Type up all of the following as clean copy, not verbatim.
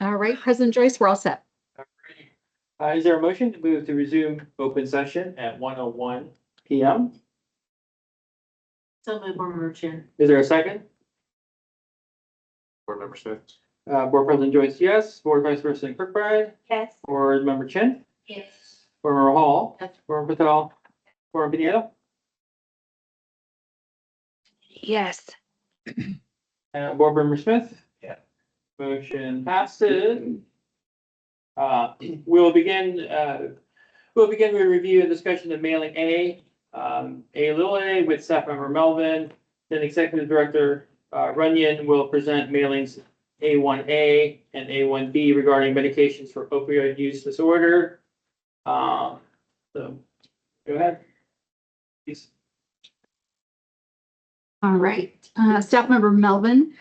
All right, President Joyce, we're all set. Is there a motion to move to resume open session at 1:01 PM? So move, Board Member Chin. Is there a second? Board Member Smith. Board President Joyce, yes. Board Vice President Kirkbride. Yes. Board Member Chin. Yes. Board Member Hall. Yes. Board Member Patel. Board Member Pineda. Yes. And Board Member Smith. Yeah. Motion passes. We'll begin with a review and discussion of mailing A with staff member Melvin. Then Executive Director Runyon will present mailings A1A and A1B regarding medications for opioid use disorder. So go ahead. Please. All right, staff member Melvin.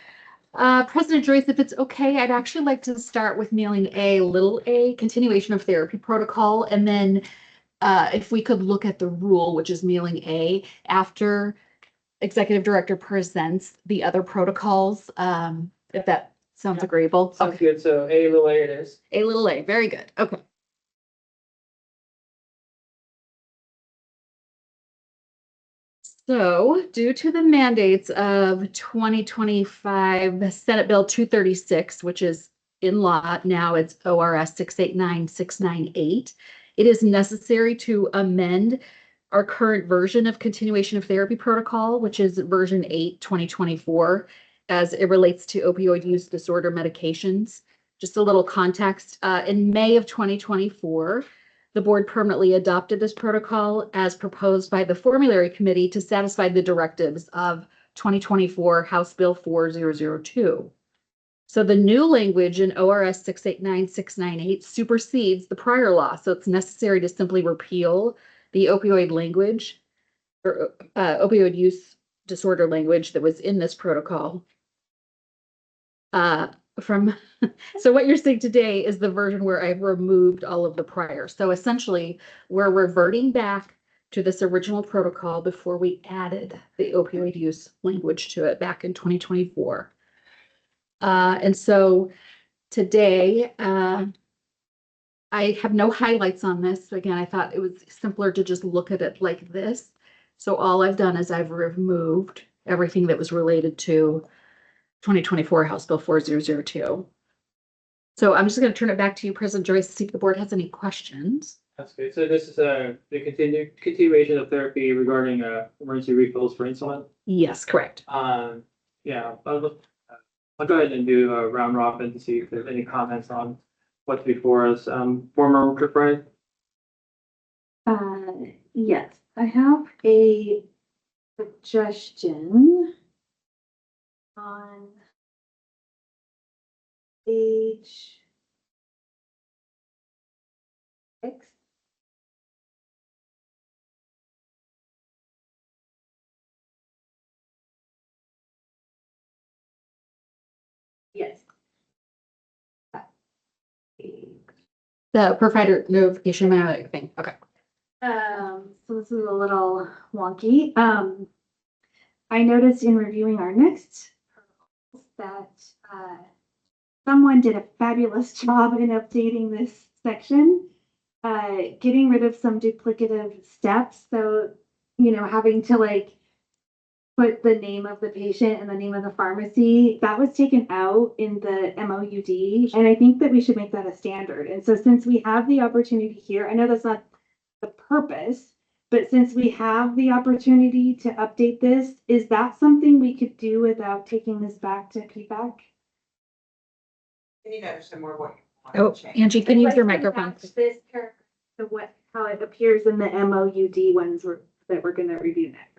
President Joyce, if it's okay, I'd actually like to start with mailing a continuation of therapy protocol. And then if we could look at the rule, which is mailing A after Executive Director presents the other protocols, if that sounds agreeable. Sounds good. So A it is. A, very good. Okay. So due to the mandates of 2025 Senate Bill 236, which is in law now, it's ORS 689-698, it is necessary to amend our current version of continuation of therapy protocol, which is version 8, 2024, as it relates to opioid use disorder medications. Just a little context, in May of 2024, the board permanently adopted this protocol as proposed by the Formulary Committee to satisfy the directives of 2024 House Bill 4002. So the new language in ORS 689-698 supersedes the prior law. So it's necessary to simply repeal the opioid language or opioid use disorder language that was in this protocol. So what you're seeing today is the version where I've removed all of the prior. So essentially, we're reverting back to this original protocol before we added the opioid use language to it back in 2024. And so today, I have no highlights on this. Again, I thought it was simpler to just look at it like this. So all I've done is I've removed everything that was related to 2024 House Bill 4002. So I'm just going to turn it back to you, President Joyce, to see if the board has any questions. That's good. So this is the continuation of therapy regarding emergency refills for insulin. Yes, correct. Yeah, I'll go ahead and do a round robin to see if there's any comments on what's before us. Former Kirkbride. Yes, I have a suggestion on page 6. Yes. The provider notification thing. Okay. So this is a little wonky. I noticed in reviewing our next proposals that someone did a fabulous job in updating this section, getting rid of some duplicative steps. So, having to put the name of the patient and the name of the pharmacy, that was taken out in the MOUD. And I think that we should make that a standard. And so since we have the opportunity here, I know that's not the purpose, but since we have the opportunity to update this, is that something we could do without taking this back to PFAC? You need to understand more what you Oh, want to change. Angie, can you use your Like, microphone? this paragraph of how it appears in the MOUD ones that we're going to review next.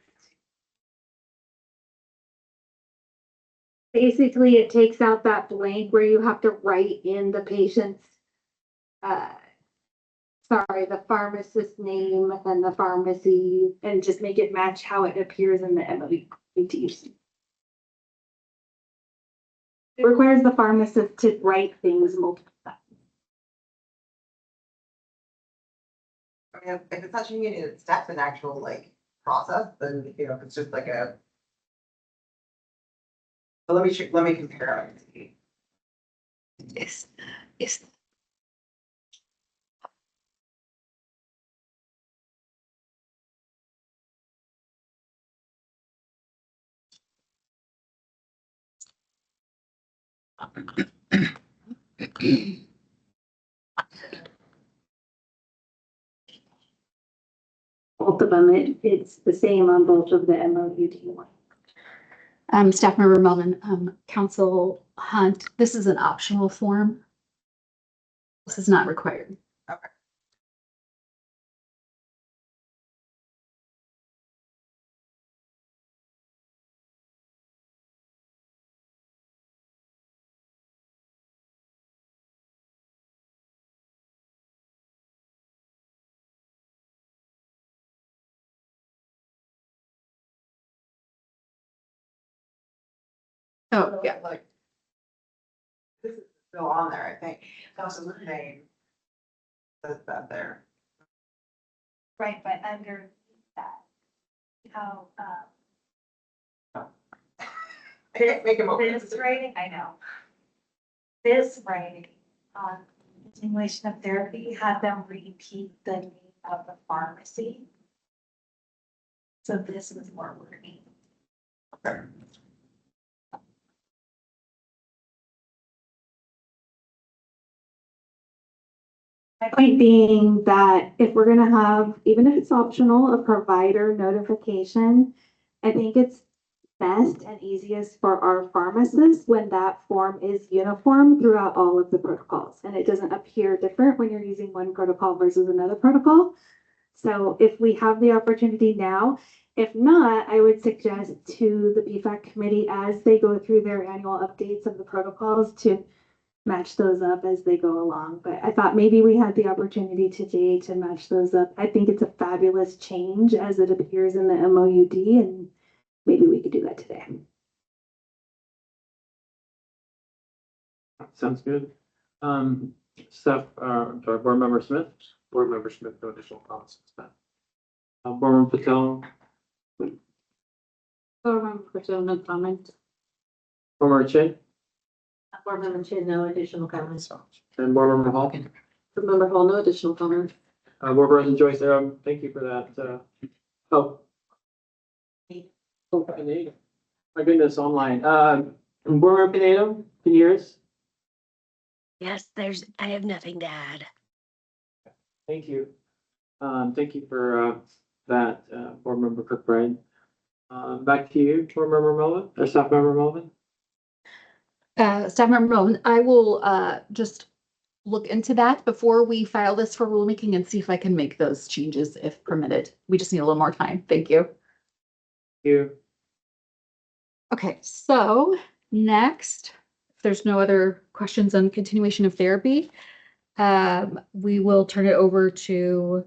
Basically, it takes out that blank where you have to write in the patient's, the pharmacist name and the pharmacy, and just make it match how it appears in the MOUD. It requires the pharmacist to write things multiple times. I mean, if it's not changing any steps in actual process, then if it's just but let me compare it. Is Both of them, it's the same on both of the MOUD one. Staff member Melvin, Council Hunt, this is an optional form. This is not required. Okay. Oh, yeah. Like. This is still on there, I think. That's the name. Says that there. Right, but under that, how, I can't make him open. this writing, I know. This writing on continuation of therapy had them repeat the name of the pharmacy. So this was more wordy. Okay. My point being that if we're gonna have, even if it's optional, a provider notification, I think it's best and easiest for our pharmacists when that form is uniform throughout all of the protocols. And it doesn't appear different when you're using one protocol versus another protocol. So if we have the opportunity now, if not, I would suggest to the PFAC committee as they go through their annual updates of the protocols to match those up as they go along. But I thought maybe we had the opportunity today to match those up. I think it's a fabulous change as it appears in the MOUD, and maybe we could do that today. Sounds good. Steph, sorry, Board Member Smith, Board Member Smith, no additional comments. Board Member Patel, Board member Patel, no comment. Board Member Chin, Board member Chin, no additional comments. and Board Member Hall. Board member Hall, no additional comment. Board President Joyce, thank you for that. Oh. Oh, my goodness, online. Board Member Pineda, can you hear us? Yes, I have nothing to add. Thank you. Thank you for that, Board Member Kirkbride. Back to you, Board Member Melvin, or Staff Member Melvin. Staff member Melvin, I will just look into that before we file this for rulemaking and see if I can make those changes if permitted. We just need a little more time. Thank you. Thank you. Okay, so next, if there's no other questions on continuation of therapy, we will turn it over to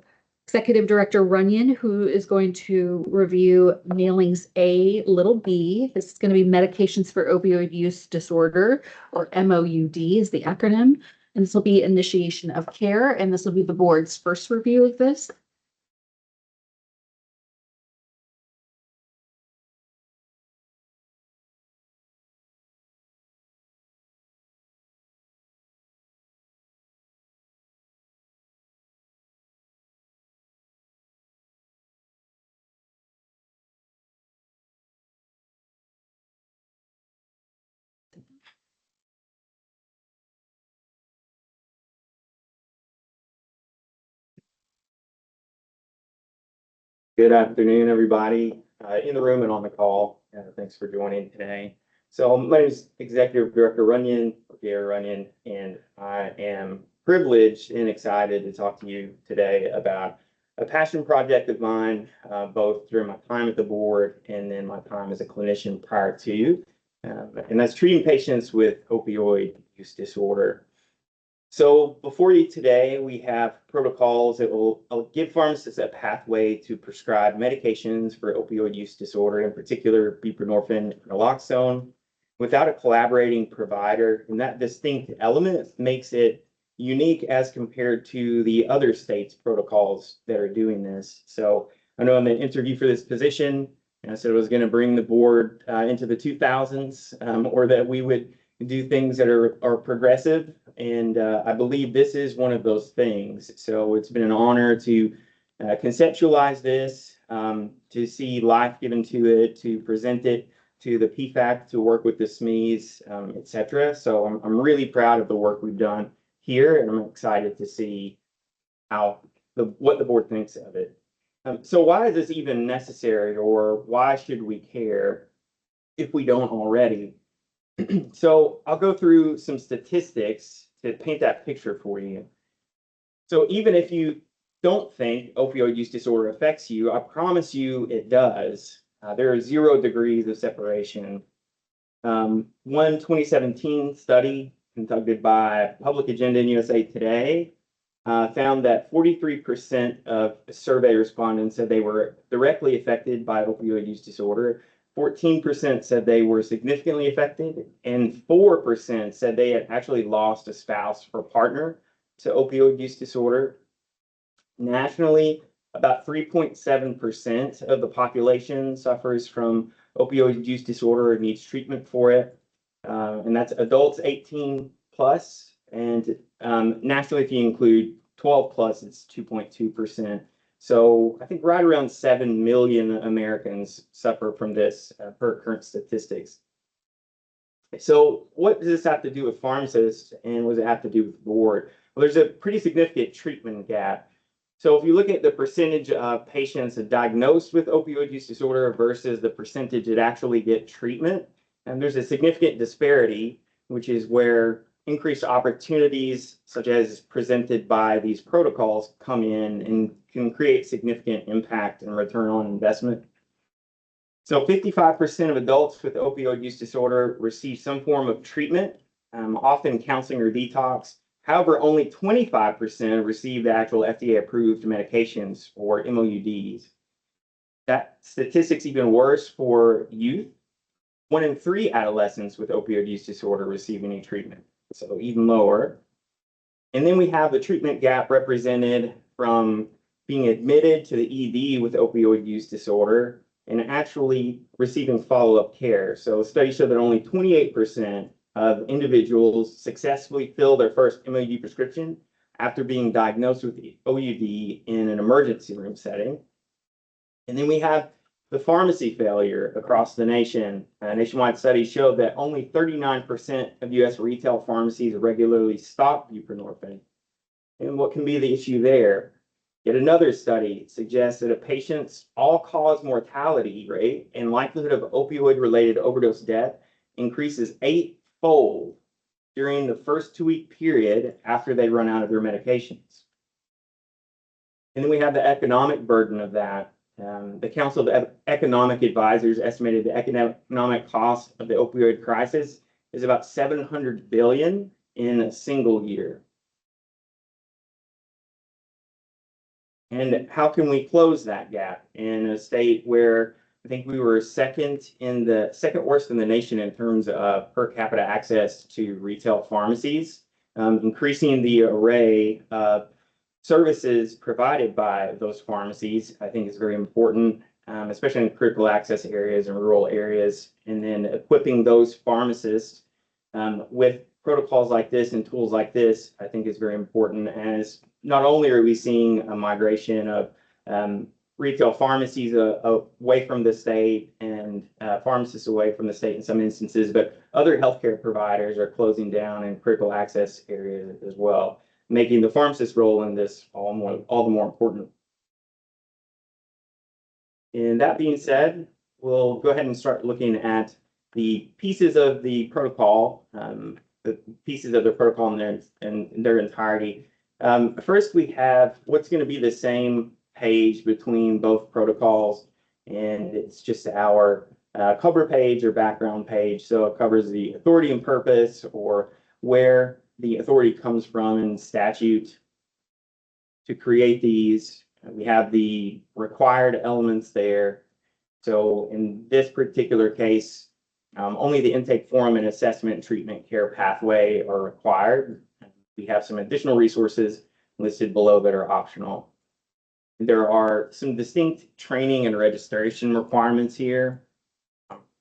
Executive Director Runyon, who is going to review mailings A(b). This is going to be medications for opioid use disorder, or MOUD is the acronym. And this will be initiation of care, and this will be the board's first review of this. Good afternoon, everybody, in the room and on the call. Thanks for joining today. So my name is Executive Director Runyon, Gary Runyon, and I am privileged and excited to talk to you today about a passion project of mine, both during my time at the board and then my time as a clinician prior to, and that's treating patients with opioid use disorder. So before you today, we have protocols that will give pharmacists a pathway to prescribe medications for opioid use disorder, in particular buprenorphine and naloxone, without a collaborating provider. And that distinct element makes it unique as compared to the other states' protocols that are doing this. So I know I'm in an interview for this position, and I said I was going to bring the board into the 2000s, or that we would do things that are progressive. and I believe this is one of those things. So it's been an honor to conceptualize this, to see life given to it, to present it to the PFAC, to work with the SMEs, et cetera. So I'm really proud of the work we've done here, and I'm excited to see what the board thinks of it. So why is this even necessary, or why should we care if we don't already? So I'll go through some statistics to paint that picture for you. So even if you don't think opioid use disorder affects you, I promise you it does. There are 0 degrees of separation. One 2017 study conducted by Public Agenda in USA Today found that 43% of survey respondents said they were directly affected by opioid use disorder. 14% said they were significantly affected, and 4% said they had actually lost a spouse or partner to opioid use disorder. Nationally, about 3.7% of the population suffers from opioid use disorder or needs treatment for it. And that's adults 18 plus. And nationally, if you include 12 plus, it's 2.2%. So I think right around 7 million Americans suffer from this per current statistics. So what does this have to do with pharmacists, and what does it have to do with the board? Well, there's a pretty significant treatment gap. So if you look at the percentage of patients diagnosed with opioid use disorder versus the percentage that actually get treatment, and there's a significant disparity, which is where increased opportunities such as presented by these protocols come in and can create significant impact and return on investment. So 55% of adults with opioid use disorder receive some form of treatment, often counseling or detox. However, only 25% receive the actual FDA-approved medications or MOUDs. That statistic's even worse for youth. 1 in 3 adolescents with opioid use disorder receive any treatment, so even lower. And then we have the treatment gap represented from being admitted to the ED with opioid use disorder and actually receiving follow-up care. So studies show that only 28% of individuals successfully fill their first MOUD prescription after being diagnosed with the OUD in an emergency room setting. And then we have the pharmacy failure across the nation. Nationwide studies show that only 39% of US retail pharmacies regularly stock buprenorphine. And what can be the issue there? Yet another study suggests that a patient's all-cause mortality rate and likelihood of opioid-related overdose death increases 8-fold during the first 2-week period after they run out of their medications. And then we have the economic burden of that. The Council of Economic Advisors estimated the economic cost of the opioid crisis is about $700 billion in a single year. And how can we close that gap in a state where I think we were second worst in the nation in terms of per capita access to retail pharmacies? Increasing the array of services provided by those pharmacies, I think, is very important, especially in critical access areas and rural areas. And then equipping those pharmacists with protocols like this and tools like this, I think, is very important, as not only are we seeing a migration of retail pharmacies away from the state and pharmacists away from the state in some instances, but other healthcare providers are closing down in critical access areas as well, making the pharmacist role in this all the more important. And that being said, we'll go ahead and start looking at the pieces of the protocol, in their entirety. First, we have what's going to be the same page between both protocols, and it's just our cover page or background page. So it covers the authority and purpose, or where the authority comes from in statute to create these. We have the required elements there. So in this particular case, only the intake form and assessment and treatment care pathway are required. We have some additional resources listed below that are optional. There are some distinct training and registration requirements here.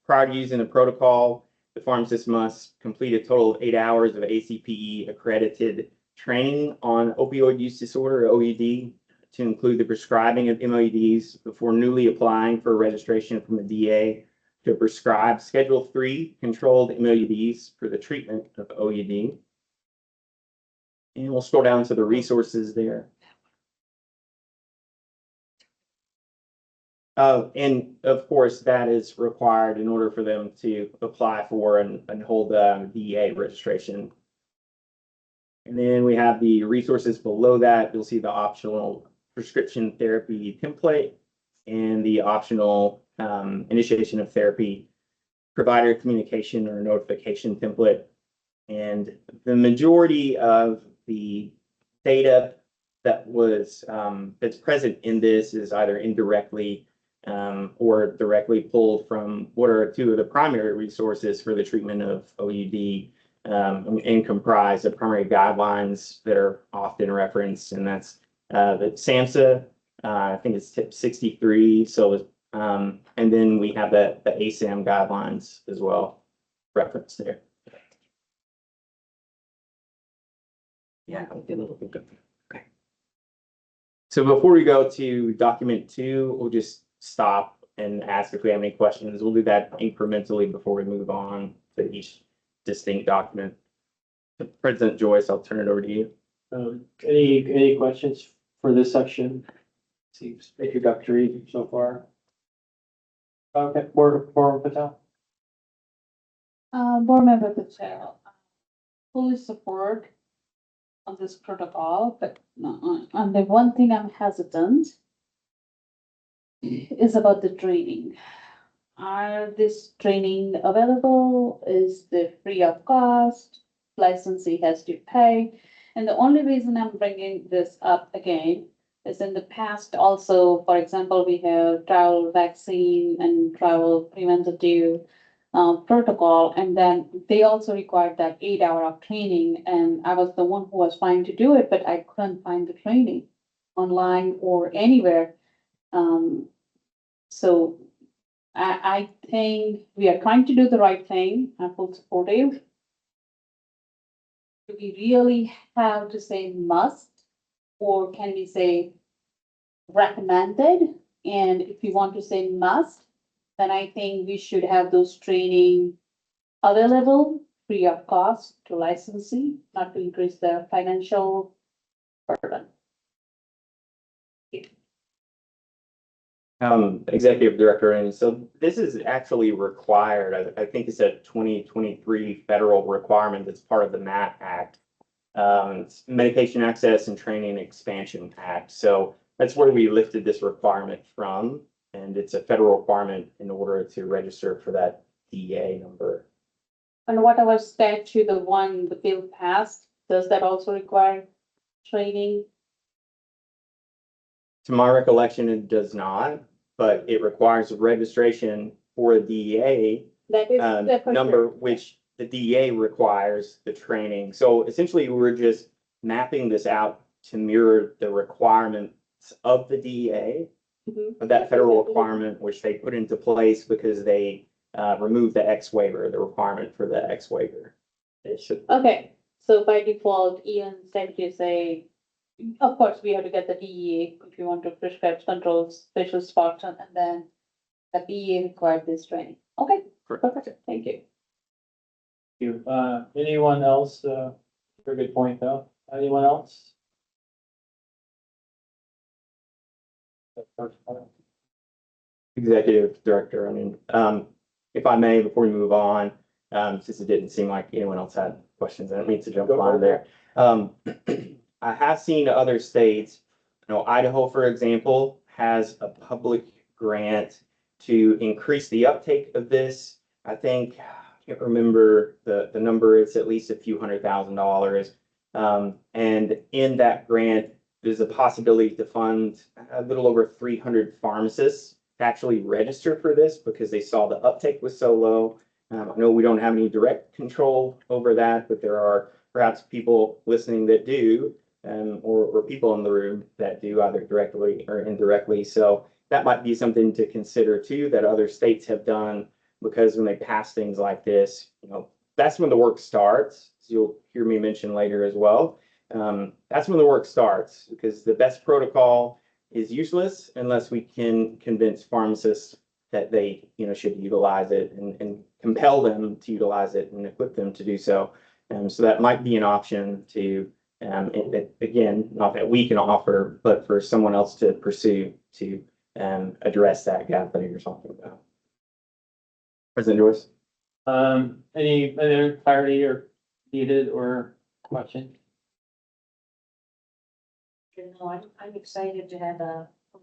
Prior to using the protocol, the pharmacist must complete a total of 8 hours of ACPE accredited training on opioid use disorder, or OUD, to include the prescribing of MOUDs before newly applying for registration from the DA to prescribe Schedule III controlled MOUDs for the treatment of OUD. And we'll scroll down to the resources there. And of course, that is required in order for them to apply for and hold the DEA registration. And then we have the resources below that. You'll see the optional prescription therapy template and the optional initiation of therapy provider communication or notification template. And the majority of the data that was that's present in this is either indirectly or directly pulled from what are two of the primary resources for the treatment of OUD, and comprise of primary guidelines that are often referenced, and that's the SAMHSA, I think it's tip 63. So, and then we have the ASAM guidelines as well referenced there. Yeah, okay. So before we go to document 2, we'll just stop and ask if we have any questions. We'll do that incrementally before we move on to each distinct document. So President Joyce, I'll turn it over to you. Any questions for this section? Seems introductory so far. Okay, Board Patel. Board Member Patel, fully support on this protocol, but on the one thing I'm hesitant is about the training. Are this training available? Is the free of cost? Licensee has to pay. And the only reason I'm bringing this up again is in the past also, for example, we have travel vaccine and travel preventative protocol, and then they also required that 8 hour of training, and I was the one who was trying to do it, but I couldn't find the training online or anywhere. So I think we are trying to do the right thing. I'm full supportive. Do we really have to say must, or can we say recommended? And if you want to say must, then I think we should have those training available free of cost to licensee, not to increase their financial burden. Executive Director, and so this is actually required. I think it's a 2023 federal requirement that's part of the MAT Act. It's Medication Access and Training Expansion Act. So that's where we lifted this requirement from, and it's a federal requirement in order to register for that DEA number. And whatever statute the bill passed, does that also require training? To my recollection, it does not, but it requires registration for a DEA That is number, which the DEA requires the training. So essentially, we're just mapping this out to mirror the requirements of the DEA, of that federal requirement, which they put into place because they removed the X waiver, the requirement for the X waiver. It should, Okay, so by default, even statute say, of course, we have to get the DEA if you want to prescribe controls, special spots, and then the DEA required this training. Okay, perfect, thank you. Anyone else? Very good point, though. Anyone else? Executive Director, I mean, if I may, before we move on, since it didn't seem like anyone else had questions, I don't mean to jump on there. I have seen other states, Idaho, for example, has a public grant to increase the uptake of this. I think, I can't remember the number, it's at least a few $100,000. And in that grant, there's a possibility to fund a little over 300 pharmacists to actually register for this because they saw the uptake was so low. I know we don't have any direct control over that, but there are perhaps people listening that do, or people in the room that do, either directly or indirectly. So that might be something to consider too, that other states have done because when they pass things like this, that's when the work starts. So you'll hear me mention later as well. That's when the work starts, because the best protocol is useless unless we can convince pharmacists that they, should utilize it and compel them to utilize it and equip them to do so. So that might be an option to, again, not that we can offer, but for someone else to pursue to address that gap that you're talking about. President Joyce? Any other clarity or needed or question? No, I'm excited to have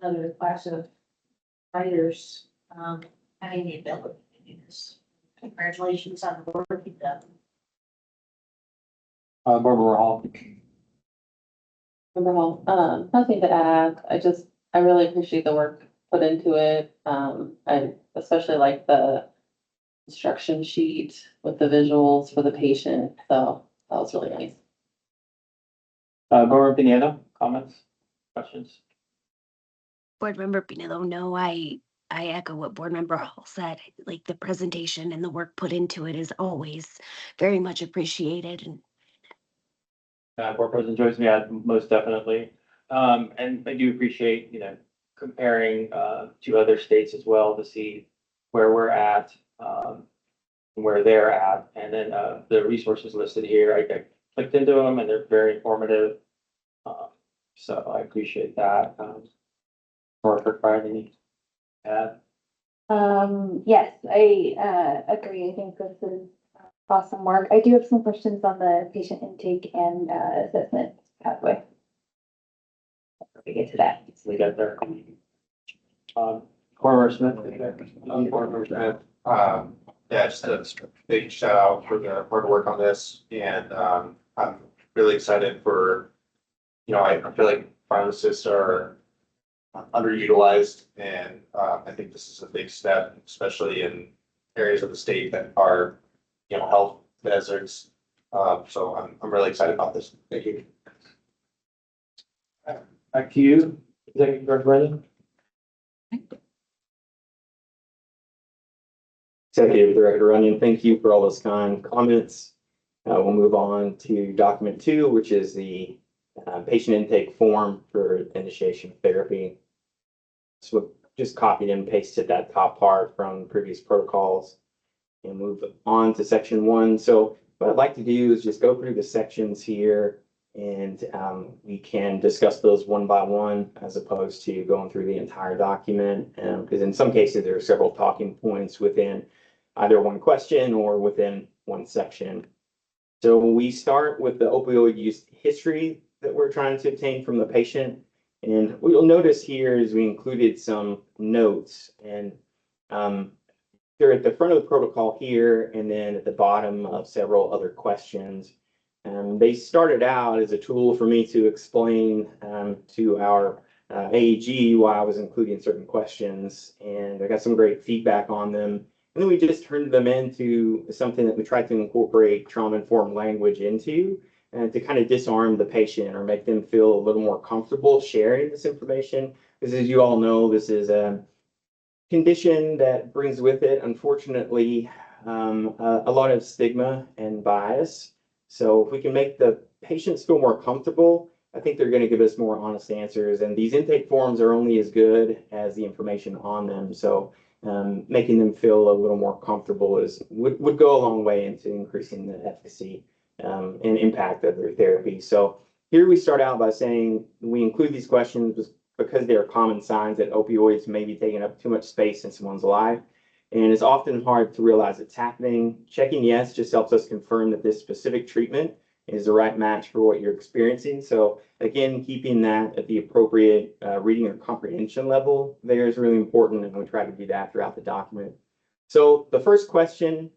another class of writers, having the ability to do this. Congratulations on the work you've done. Barbara Hall. Nothing to add. I really appreciate the work put into it. I especially like the instruction sheet with the visuals for the patient. So that was really nice. Barbara Pineda, comments, questions? Board Member Pinello, no, I echo what Board Member Hall said. Like the presentation and the work put into it is always very much appreciated. And Board President Joyce, yeah, most definitely. And I do appreciate, comparing, to other states as well to see where we're at, where they're at. And then, the resources listed here, I clicked into them and they're very informative. So I appreciate that. For Friday. Yes, I agree. I think this is awesome work. I do have some questions on the patient intake and assessment pathway. We get to that. We got there. Coroner Smith. Yeah, just a big shout out for the hard work on this, and I'm really excited for, I feel like pharmacists are underutilized, and I think this is a big step, especially in areas of the state that are, health deserts. So I'm really excited about this. Thank you. Back to you, Executive Director Brennan. Executive Director Runyon, thank you for all those kind comments. We'll move on to document 2, which is the patient intake form for initiation of therapy. So we've just copied and pasted that top part from previous protocols and move on to section 1. So what I'd like to do is just go through the sections here, and we can discuss those one by one as opposed to going through the entire document. Because in some cases, there are several talking points within either one question or within one section. So we start with the opioid use history that we're trying to obtain from the patient. And what you'll notice here is we included some notes, and they're at the front of the protocol here and then at the bottom of several other questions. They started out as a tool for me to explain to our AEG why I was including certain questions, and I got some great feedback on them. And then we just turned them into something that we tried to incorporate trauma-informed language into, and to kind of disarm the patient or make them feel a little more comfortable sharing this information. Because as you all know, this is a condition that brings with it, unfortunately, a lot of stigma and bias. So if we can make the patients feel more comfortable, I think they're going to give us more honest answers. And these intake forms are only as good as the information on them. So making them feel a little more comfortable would go a long way into increasing the efficacy and impact of their therapy. So here we start out by saying we include these questions because they are common signs that opioids may be taking up too much space in someone's life. And it's often hard to realize it's happening. Checking yes just helps us confirm that this specific treatment is the right match for what you're experiencing. So again, keeping that at the appropriate reading or comprehension level there is really important, and we try to do that throughout the document. So the first question,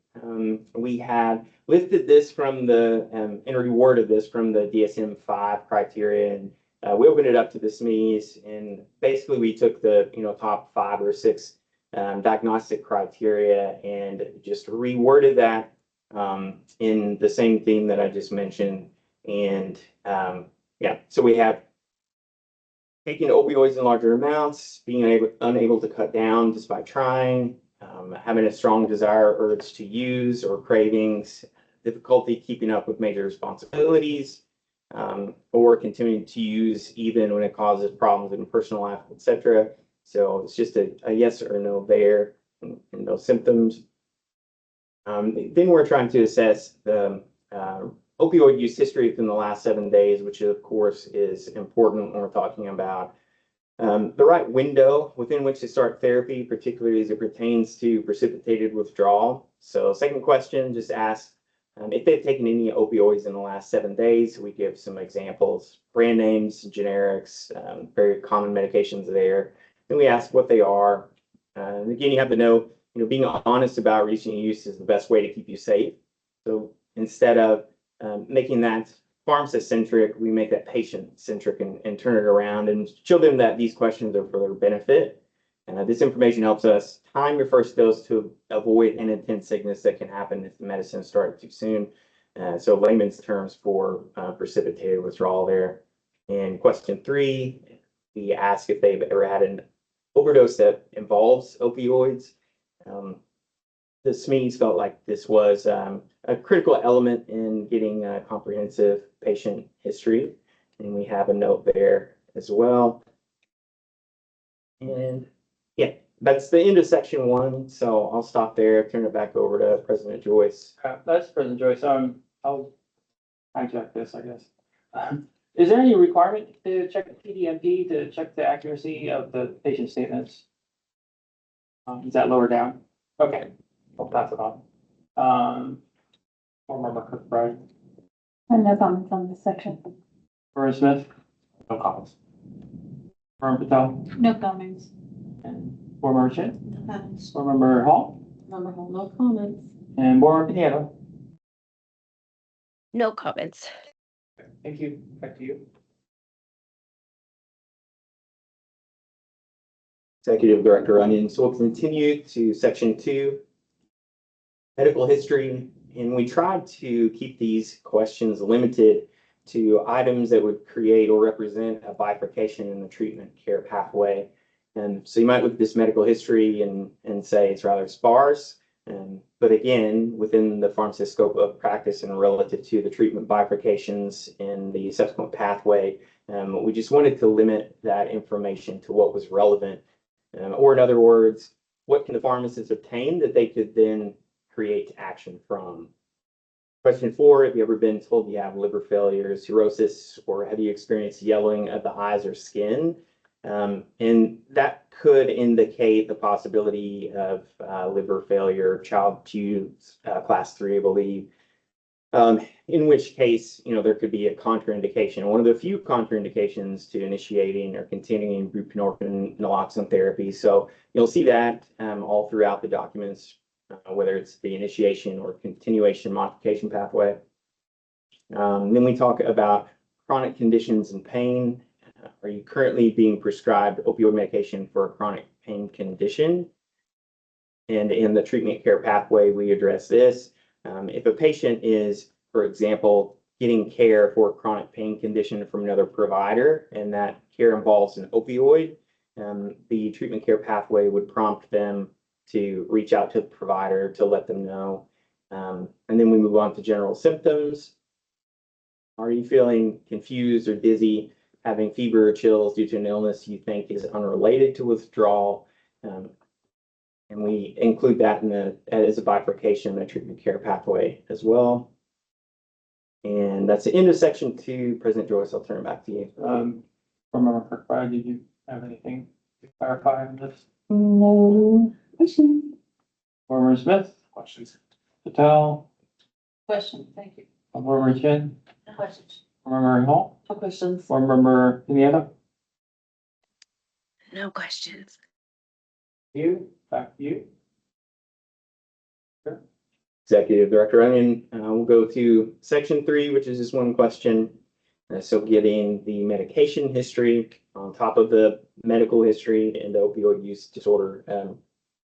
we had listed this from the, and reworded this from the DSM-5 criteria, and we opened it up to the SMEs, and basically we took the top 5 or 6 diagnostic criteria and just reworded that in the same theme that I just mentioned. And yeah, so we have taking opioids in larger amounts, being unable to cut down despite trying, having a strong desire or urge to use or cravings, difficulty keeping up with major responsibilities, or continuing to use even when it causes problems in personal life, etc. So it's just a yes or no there, and no symptoms. Then we're trying to assess the opioid use history within the last 7 days, which of course is important when we're talking about the right window within which to start therapy, particularly as it pertains to precipitated withdrawal. So second question just asks if they've taken any opioids in the last 7 days. We give some examples, brand names, generics, very common medications there. Then we ask what they are. And again, you have to know, being honest about reducing use is the best way to keep you safe. So instead of making that pharmacist-centric, we make that patient-centric and turn it around and show them that these questions are for their benefit. This information helps us time your first dose to avoid inattentive sickness that can happen if the medicine started too soon. So layman's terms for precipitated withdrawal there. And question 3, we ask if they've ever had an overdose that involves opioids. The SMEs felt like this was a critical element in getting a comprehensive patient history, and we have a note there as well. And yeah, that's the end of section 1. So I'll stop there, turn it back over to President Joyce. That's President Joyce. I'll hijack this, I guess. Is there any requirement to check the TDMP to check the accuracy of the patient statements? Is that lower down? Okay, I'll pass it on. Board Member Kirkbride, And no comments on this section. Vernon Smith, No comments. Vernon Patel, No comments. and Board Member Chin, No comments. Board Member Hall, Member Hall, no comments. and Board Member Pinheiro. No comments. Thank you. Back to you. Executive Director Onion. So we'll continue to section 2, medical history. And we tried to keep these questions limited to items that would create or represent a bifurcation in the treatment care pathway. And so you might look at this medical history and say it's rather sparse. But again, within the pharmacist scope of practice and relative to the treatment bifurcations in the subsequent pathway, we just wanted to limit that information to what was relevant. Or in other words, what can the pharmacist obtain that they could then create action from? Question 4, have you ever been told you have liver failure, cirrhosis, or have you experienced yellowing of the eyes or skin? And that could indicate the possibility of liver failure, child 2, class 3, I believe. In which case, there could be a contraindication. One of the few contraindications to initiating or continuing buprenorphine naloxone therapy. So you'll see that all throughout the documents, whether it's the initiation or continuation modification pathway. Then we talk about chronic conditions and pain. Are you currently being prescribed opioid medication for a chronic pain condition? And in the treatment care pathway, we address this. If a patient is, for example, getting care for a chronic pain condition from another provider, and that care involves an opioid, the treatment care pathway would prompt them to reach out to the provider to let them know. And then we move on to general symptoms. Are you feeling confused or dizzy, having fever or chills due to an illness you think is unrelated to withdrawal? And we include that as a bifurcation in the treatment care pathway as well. And that's the end of section 2. President Joyce, I'll turn it back to you. Board Member Kirkbride, did you have anything to clarify on this? No questions. Board Member Smith, Questions? Patel, Question, thank you. Board Member Chin, No questions. Board Member Hall, No questions. Board Member Pinheiro. No questions. Back to you. Executive Director Onion, we'll go to section 3, which is just one question. So getting the medication history on top of the medical history and the opioid use disorder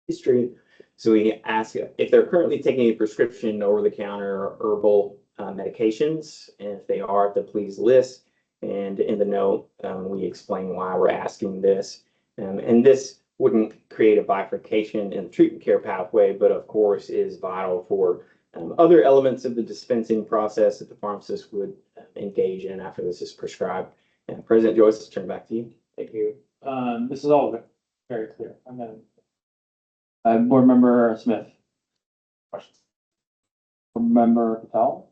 history. So we ask if they're currently taking a prescription over-the-counter or herbal medications, and if they are, to please list. And in the note, we explain why we're asking this. And this wouldn't create a bifurcation in the treatment care pathway, but of course is vital for other elements of the dispensing process that the pharmacist would engage in after this is prescribed. And President Joyce, let's turn back to you. Thank you. This is all very clear. I'm gonna. Board Member Smith. Questions? Board Member Patel.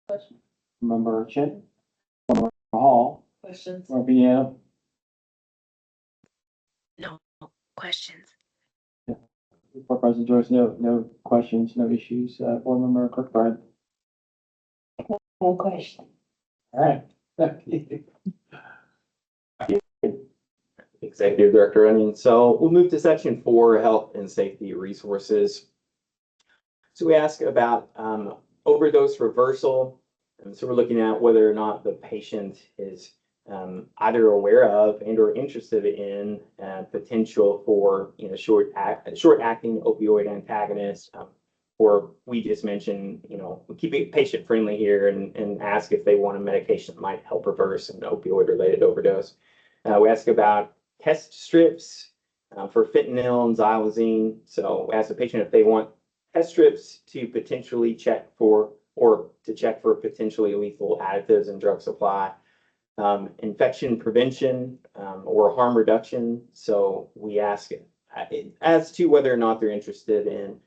Question. Member Chin. Board Member Hall. Questions? Board Member Pinero. No questions. Board President Joyce, no questions, no issues. Board Member Kirkbride. No question. All right. Executive Director Runyon. So we'll move to section 4, health and safety resources. So we ask about overdose reversal. And so we're looking at whether or not the patient is either aware of and or interested in potential for short acting opioid antagonist, or we just mentioned we keep it patient friendly here and ask if they want a medication that might help reverse an opioid related overdose. We ask about test strips for fentanyl and xylazine. So we ask the patient if they want test strips to potentially check for potentially lethal additives in drug supply. Infection prevention or harm reduction. So we ask as to whether or not they're interested in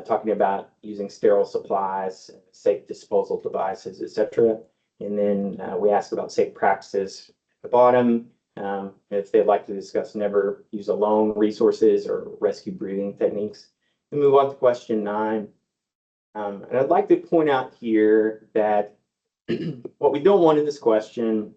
talking about using sterile supplies, safe disposal devices, etc. And then we ask about safe practices at the bottom. If they'd like to discuss never use alone resources or rescue breathing techniques. We move on to question 9. And I'd like to point out here that what we don't want in this question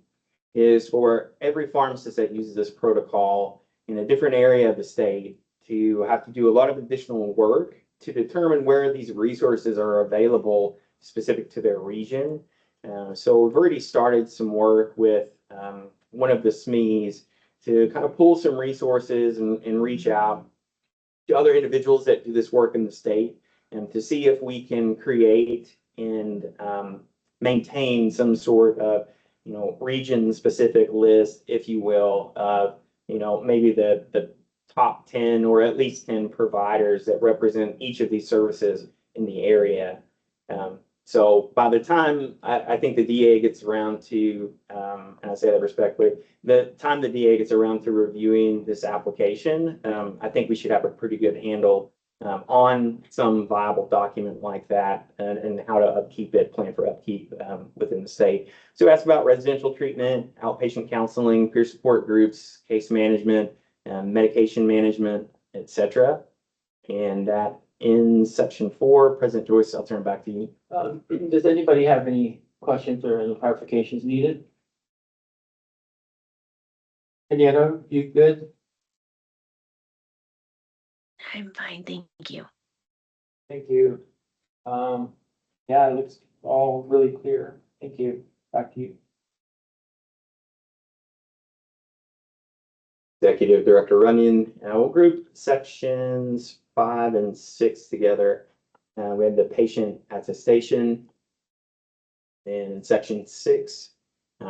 is for every pharmacist that uses this protocol in a different area of the state to have to do a lot of additional work to determine where these resources are available specific to their region. So we've already started some work with one of the SMEs to kind of pull some resources and reach out to other individuals that do this work in the state and to see if we can create and maintain some sort of region specific list, if you will, of maybe the top 10 or at least 10 providers that represent each of these services in the area. So by the time I think the DA gets around to, and I say that respectfully, the time the DA gets around to reviewing this application, I think we should have a pretty good handle on some viable document like that and how to upkeep it, plan for upkeep within the state. So ask about residential treatment, outpatient counseling, peer support groups, case management, medication management, etc. And that in section 4, President Joyce, I'll turn it back to you. Does anybody have any questions or any clarifications needed? Pinero, you good? I'm fine, thank you. Thank you. Yeah, it looks all really clear. Thank you. Back to you. Executive Director Runyon. We'll group sections 5 and 6 together. We have the patient attestation. And in section 6,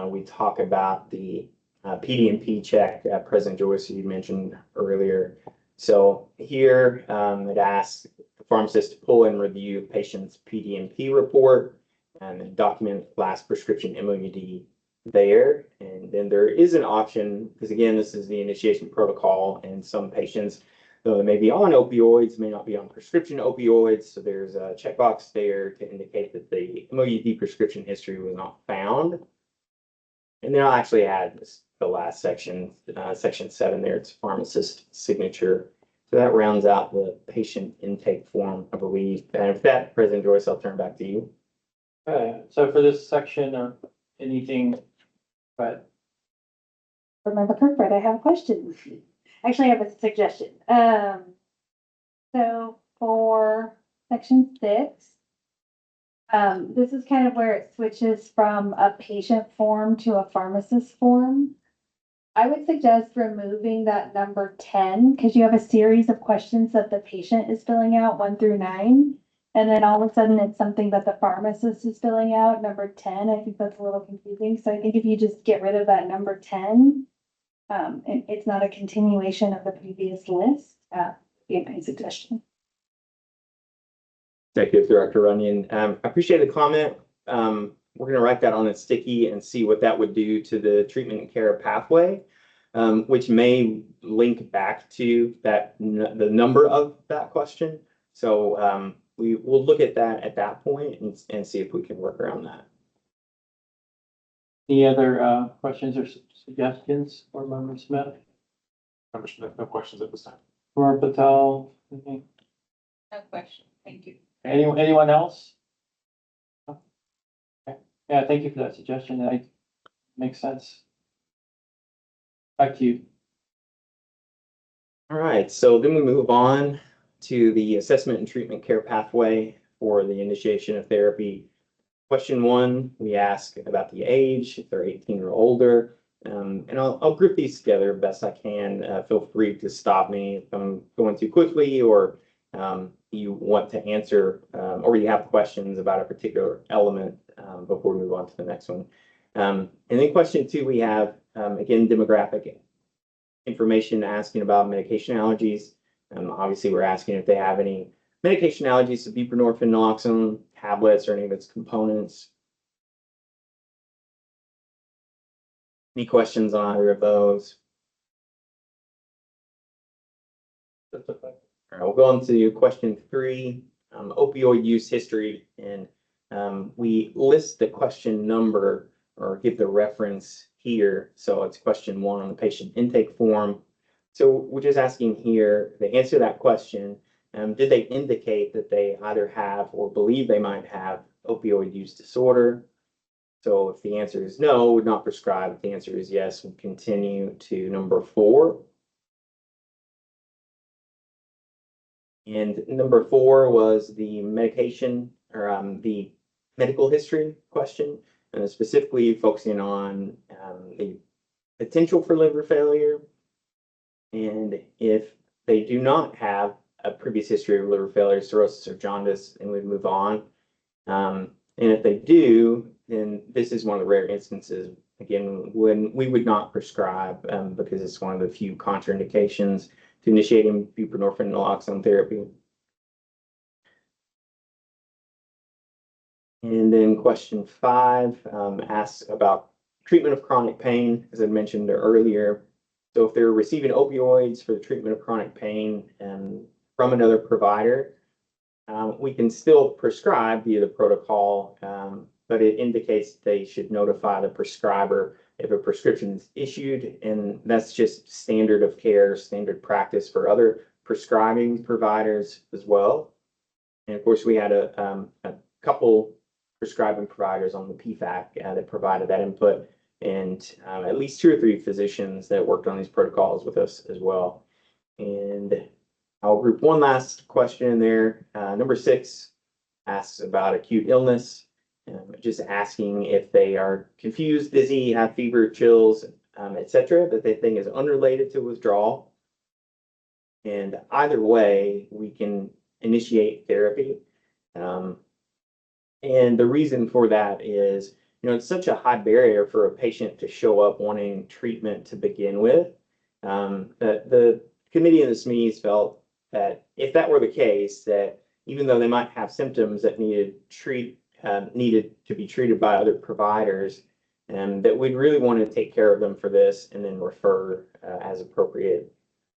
we talk about the PD&P check that President Joyce you mentioned earlier. So here it asks the pharmacist to pull and review the patient's PD&P report and document last prescription MOUD there. And then there is an option, because again, this is the initiation protocol, and some patients, though they may be on opioids, may not be on prescription opioids. So there's a checkbox there to indicate that the MOUD prescription history was not found. And then I'll actually add the last section, section 7 there, it's pharmacist signature. So that rounds out the patient intake form, I believe. And with that, President Joyce, I'll turn back to you. Okay, so for this section or anything, but Remember Kirkbride, I have a question. Actually, I have a suggestion. So for section 6, this is kind of where it switches from a patient form to a pharmacist form. I would suggest removing that number 10 because you have a series of questions that the patient is filling out 1 through 9. And then all of a sudden it's something that the pharmacist is filling out, number 10. I think that's a little confusing. So I think if you just get rid of that number 10, and it's not a continuation of the previous list, be my suggestion. Executive Director Runyon, I appreciate the comment. We're gonna write that on a sticky and see what that would do to the treatment and care pathway, which may link back to that, the number of that question. So, we will look at that at that point and see if we can work around that. Any other questions or suggestions for Member Smith? Member Smith, no questions at this time. Member Patel? Anything? No question. Thank you. Anyone else? Okay. Yeah, thank you for that suggestion. That makes sense. Back to you. All right, so then we move on to the assessment and treatment care pathway for the initiation of therapy. Question 1, we ask about the age, if they're 18 or older. And I'll group these together best I can. Feel free to stop me if I'm going too quickly, or you want to answer, or you have questions about a particular element before we move on to the next one. And then question 2, we have, again, demographic information asking about medication allergies. Obviously, we're asking if they have any medication allergies to buprenorphine, naloxone tablets, or any of its components. Any questions on either of those? All right, we'll go on to question 3, opioid use history. And we list the question number or give the reference here. So it's question 1 on the patient intake form. So we're just asking here, they answer that question. Did they indicate that they either have or believe they might have opioid use disorder? So if the answer is no, would not prescribe. If the answer is yes, we'll continue to number 4. And number 4 was the medication or the medical history question, and specifically focusing on the potential for liver failure. And if they do not have a previous history of liver failure, cirrhosis, or jaundice, then we'd move on. And if they do, then this is one of the rare instances, again, when we would not prescribe because it's one of the few contraindications to initiating buprenorphine naloxone therapy. And then question 5 asks about treatment of chronic pain, as I mentioned earlier. So if they're receiving opioids for the treatment of chronic pain from another provider, we can still prescribe via the protocol, but it indicates they should notify the prescriber if a prescription is issued, and that's just standard of care, standard practice for other prescribing providers as well. And of course, we had a couple prescribing providers on the PFAC that provided that input, and at least 2 or 3 physicians that worked on these protocols with us as well. And I'll group one last question in there. Number 6 asks about acute illness, just asking if they are confused, dizzy, have fever, chills, etc., that they think is unrelated to withdrawal. And either way, we can initiate therapy. And the reason for that is, it's such a high barrier for a patient to show up wanting treatment to begin with. That the committee and the SMEs felt that if that were the case, that even though they might have symptoms that needed to be treated by other providers, and that we'd really want to take care of them for this and then refer as appropriate.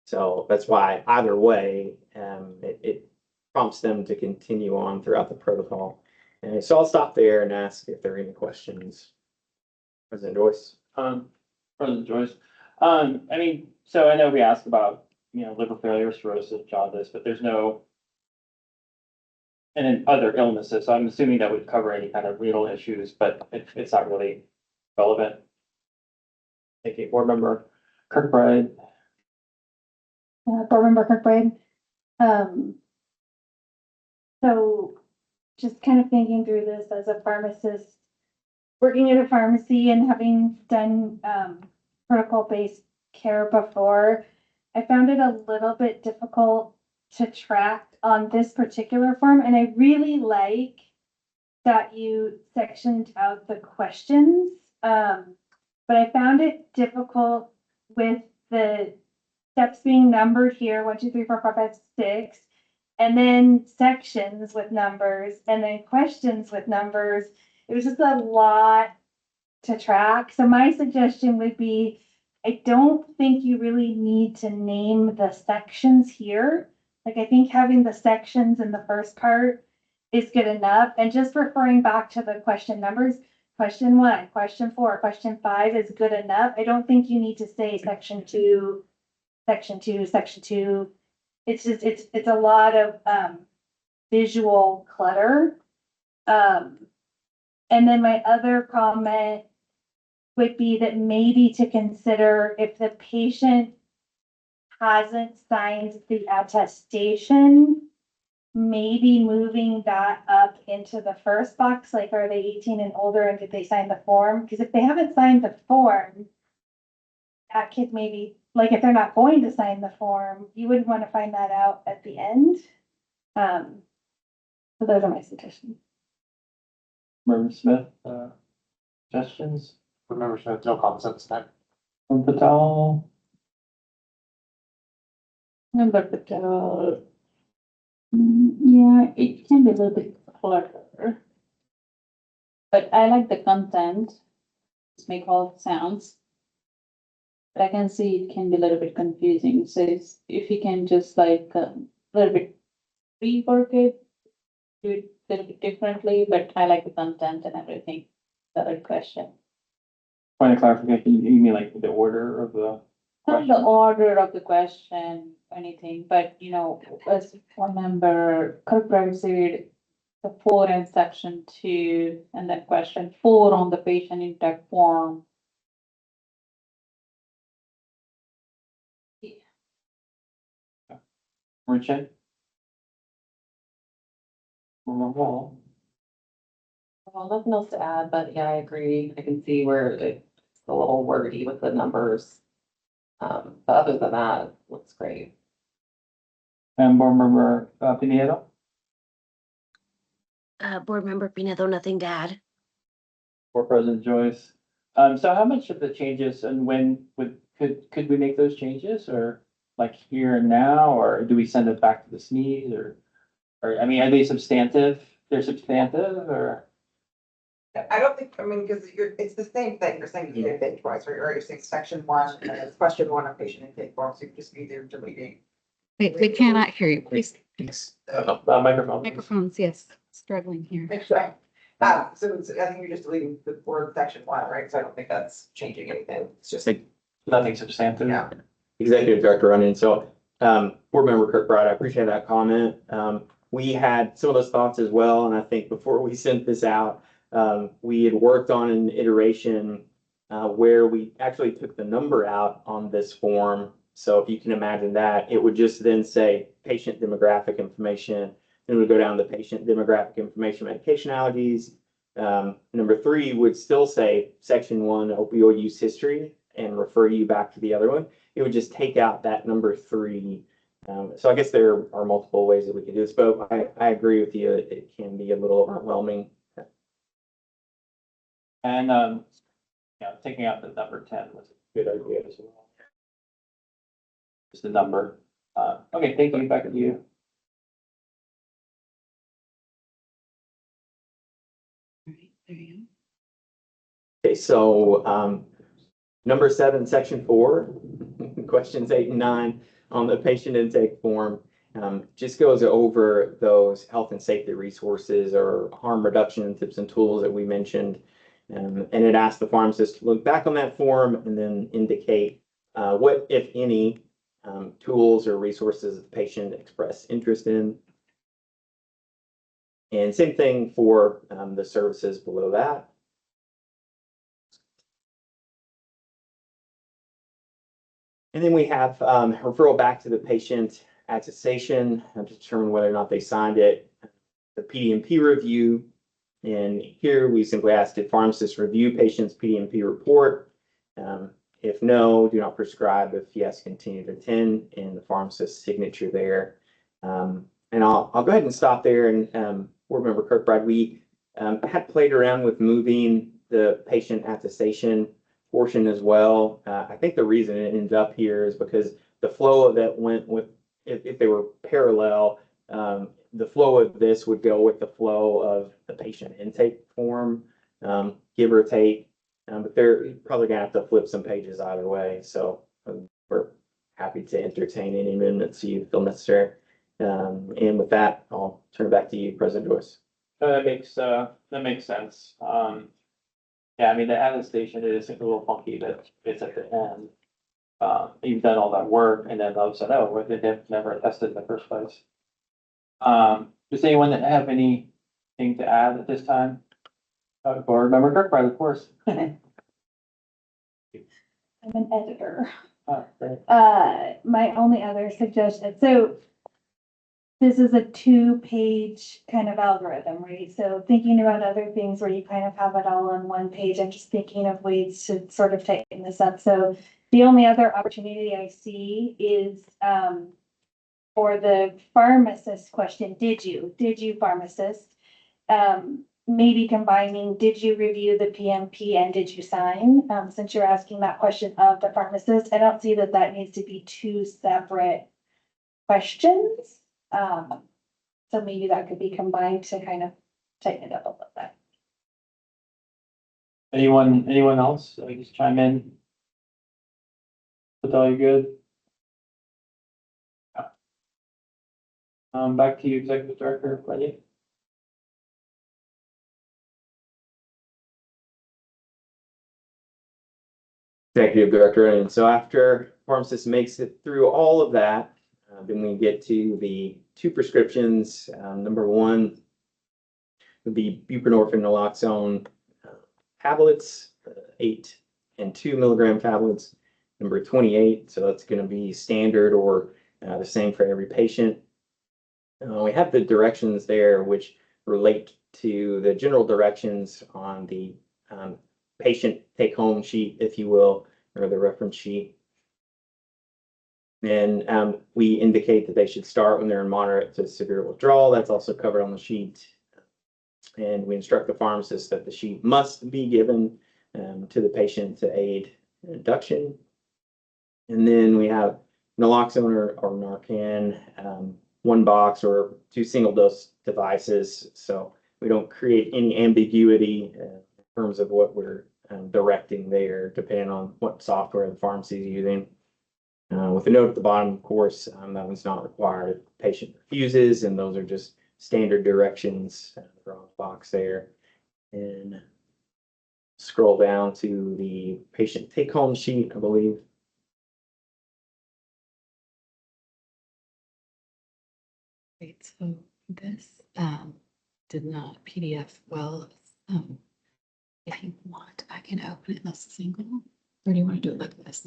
So that's why either way, it prompts them to continue on throughout the protocol. And so I'll stop there and ask if there are any questions. President Joyce. President Joyce. So I know we asked about, liver failure, cirrhosis, jaundice, but there's no, and then other illnesses. So I'm assuming that would cover any kind of renal issues, but it's not really relevant. Thank you. Board Member Kirkbride. Board Member Kirkbride. So just kind of thinking through this as a pharmacist, working at a pharmacy and having done protocol-based care before, I found it a little bit difficult to track on this particular form. And I really like that you sectioned out the questions, but I found it difficult with the steps being numbered here, 1, 2, 3, 4, 5, 5, 6, and then sections with numbers, and then questions with numbers. It was just a lot to track. So my suggestion would be, I don't think you really need to name the sections here. Like, I think having the sections in the first part is good enough, and just referring back to the question numbers, question 1, question 4, question 5 is good enough. I don't think you need to say section 2, section 2, section 2. It's just, it's a lot of, visual clutter. And then my other comment would be that maybe to consider if the patient hasn't signed the attestation, maybe moving that up into the first box, like, are they 18 and older and did they sign the form? Because if they haven't signed the form, that kid maybe, like, if they're not going to sign the form, you wouldn't want to find that out at the end. So those are my suggestions. Member Smith, suggestions? Remember, no comments at this time. Member Patel? Member Patel. Yeah, it can be a little bit clutter. But I like the content. Just make all sounds. But I can see it can be a little bit confusing. So if you can just like a little bit rework it, do it a little bit differently, but I like the content and everything. The other question. Point of clarification, you mean like the order of the Not the order of the question, anything, but as one member, Kirkbride said, the 4 in section 2, and then question 4 on the patient intake form. Richard? Wall. Well, nothing else to add, but yeah, I agree. I can see where it's a little wordy with the numbers. But other than that, it looks great. And board member Pinheiro? Board Member Pinedo, nothing to add. Board President Joyce. So how much of the changes and when could we make those changes, or like here and now, or do we send it back to the SNEED, or I mean, are they substantive? They're substantive, or? I don't think, I mean, because it's the same thing, you're saying you did it twice, right? Or you're saying section 1, and it's question 1 on patient intake form, so you just be there deleting. We cannot hear you, please. Microphone. Microphones, yes, struggling here. Make sure. So I think you're just deleting the word section 1, right? So I don't think that's changing anything. It's just, Nothing substantive. yeah. Executive Director Runyon. So, Board Member Kirkbride, I appreciate that comment. We had some of those thoughts as well, and I think before we sent this out, we had worked on an iteration where we actually took the number out on this form. So if you can imagine that, it would just then say patient demographic information. Then we go down to patient demographic information, medication allergies. Number 3 would still say section 1 opioid use history and refer you back to the other one. It would just take out that number 3. So I guess there are multiple ways that we could do this, but I agree with you. It can be a little overwhelming. And taking out the number 10 was a good idea as well. Just the number. Okay, thank you. Back to you. All right, there you go. Okay, so number 7, section 4, questions 8 and 9 on the patient intake form just goes over those health and safety resources or harm reduction tips and tools that we mentioned. And it asks the pharmacist to look back on that form and then indicate what, if any, tools or resources the patient expressed interest in. And same thing for the services below that. And then we have referral back to the patient attestation to determine whether or not they signed it. The PDMP review. And here we simply ask, did pharmacists review patient's PDMP report? If no, do not prescribe. If yes, continue to attend, and the pharmacist's signature there. And I'll go ahead and stop there. And Board Member Kirkbride, we had played around with moving the patient attestation portion as well. I think the reason it ends up here is because the flow that went with, if they were parallel, the flow of this would go with the flow of the patient intake form, give or take. But they're probably gonna have to flip some pages either way, so we're happy to entertain any amendments you feel necessary. And with that, I'll turn it back to you, President Joyce. That makes sense. Yeah, I mean, the attestation is a little funky that it's at the end. You've done all that work and then all of a sudden, oh, well, they never attested in the first place. Does anyone have anything to add at this time? Board Member Kirkbride, of course. I'm an editor. Great. My only other suggestion, so this is a 2-page kind of algorithm, right? So thinking about other things where you kind of have it all on one page, I'm just thinking of ways to sort of tighten this up. So the only other opportunity I see is, for the pharmacist question, did you pharmacist? Maybe combining, did you review the PMP and did you sign? Since you're asking that question of the pharmacist, I don't see that that needs to be 2 separate questions. So maybe that could be combined to kind of tighten it up a little bit. Anyone else? Just chime in. That's all you good? Back to you, Executive Director, Lenny. Executive Director, and so after pharmacist makes it through all of that, then we get to the 2 prescriptions. Number 1 would be buprenorphine naloxone tablets, 8 and 2 milligram tablets. Number 28, so that's going to be standard or the same for every patient. We have the directions there, which relate to the general directions on the patient take-home sheet, if you will, or the reference sheet. And we indicate that they should start when they're in moderate to severe withdrawal. That's also covered on the sheet. And we instruct the pharmacist that the sheet must be given to the patient to aid induction. And then we have naloxone or Narcan, 1 box or 2 single dose devices. So we don't create any ambiguity in terms of what we're directing there, depending on what software the pharmacy is using. With a note at the bottom, of course, that one's not required if the patient refuses, and those are just standard directions for on the box there. And scroll down to the patient take-home sheet, I believe. Great, so this did not PDF well. If you want, I can open it as a single, or do you want to do it like this?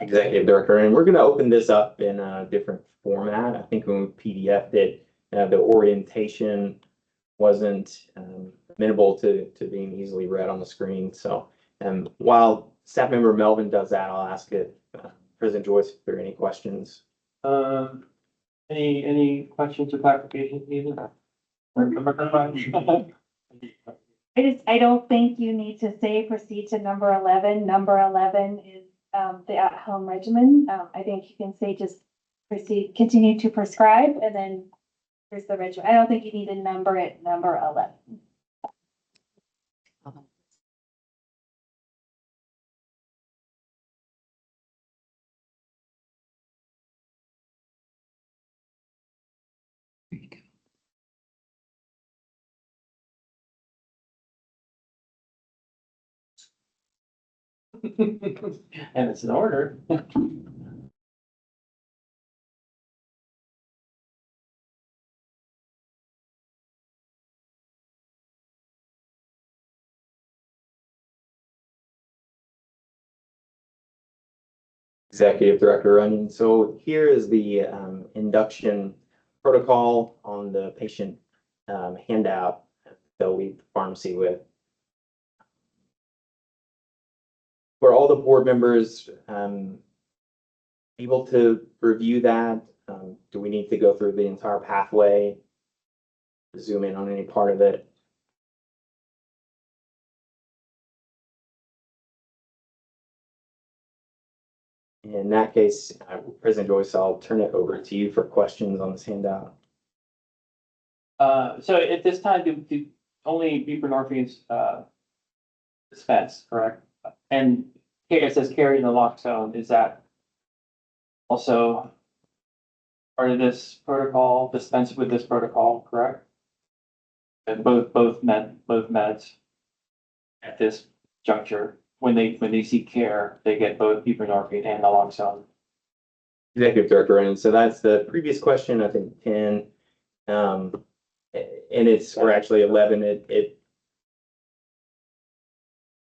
Executive Director, and we're going to open this up in a different format. I think when we PDF'd it, the orientation wasn't amenable to being easily read on the screen. So while staff member Melvin does that, I'll ask it, President Joyce, if there are any questions. Any questions or clarifications needed? I don't think you need to say proceed to number 11. Number 11 is the at-home regimen. I think you can say just proceed, continue to prescribe, and then here's the regimen. I don't think you need to number it number 11. There you go. And it's in order. Executive Director Runyon. So here is the induction protocol on the patient handout that they'll leave the pharmacy with. For all the board members able to review that, do we need to go through the entire pathway? Zoom in on any part of it? In that case, President Joyce, I'll turn it over to you for questions on this handout. So at this time, do only buprenorphine's, dispensed, correct? And it says carry naloxone, is that also part of this protocol, dispensed with this protocol, correct? And both meds at this juncture, when they seek care, they get both buprenorphine and naloxone. Executive Director, and so that's the previous question, I think 10. And or actually 11, it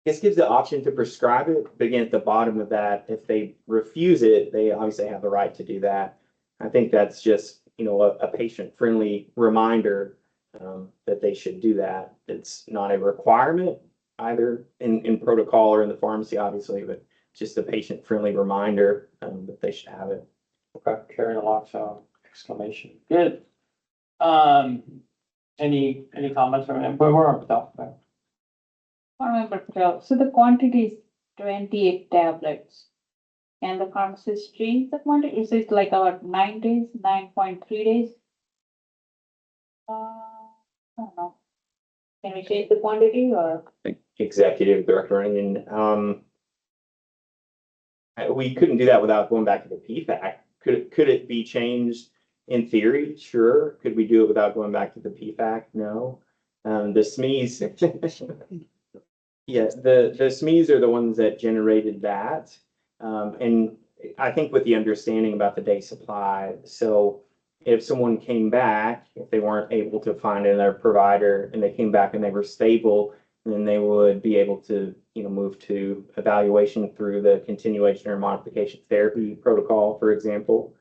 this gives the option to prescribe it, but again, at the bottom of that, if they refuse it, they obviously have the right to do that. I think that's just, a patient-friendly reminder that they should do that. It's not a requirement either in protocol or in the pharmacy, obviously, but just a patient-friendly reminder that they should have it. Okay, carry naloxone, exclamation, good. Any comments from him? We're on the Member Patel, so the quantity is 28 tablets. Can the pharmacist change the quantity? Is it like about 9 days, 9.3 days? I don't know. Can we change the quantity or? Executive Director, and we couldn't do that without going back to the PFAC. Could it be changed in theory? Sure. Could we do it without going back to the PFAC? No. The SMEs, yes, the SMEs are the ones that generated that. And I think with the understanding about the day supply, so if someone came back, if they weren't able to find another provider and they came back and they were stable, then they would be able to, move to evaluation through the continuation or modification therapy protocol, for example.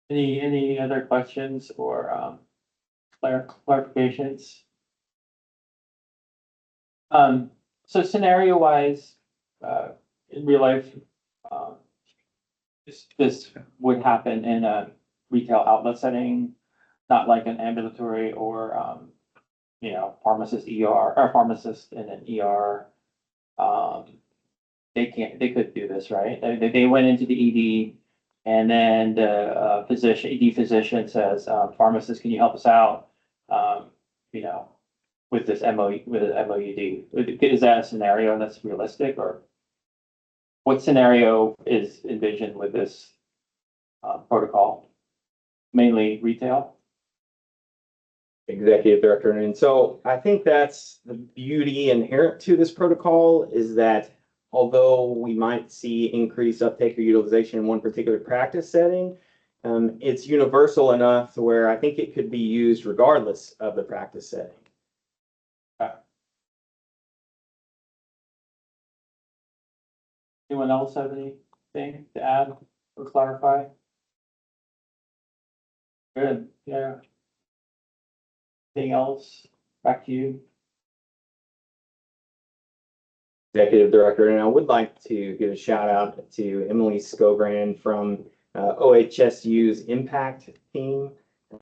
Any other questions or clarifications? So scenario wise, in real life, this would happen in a retail outlet setting, not like an ambulatory or, pharmacist ER or pharmacist in an ER. They could do this, right? They went into the ED and then the ED physician says, pharmacist, can you help us out? With this with an MOUD. Is that a scenario that's realistic, or what scenario is envisioned with this protocol? Mainly retail? Executive Director, and so I think that's the beauty inherent to this protocol is that although we might see increased uptake or utilization in one particular practice setting, it's universal enough to where I think it could be used regardless of the practice setting. Anyone else have anything to add or clarify? Good, yeah. Anything else? Back to you. Executive Director, and I would like to give a shout out to Emily Skogran from OHSU's Impact team.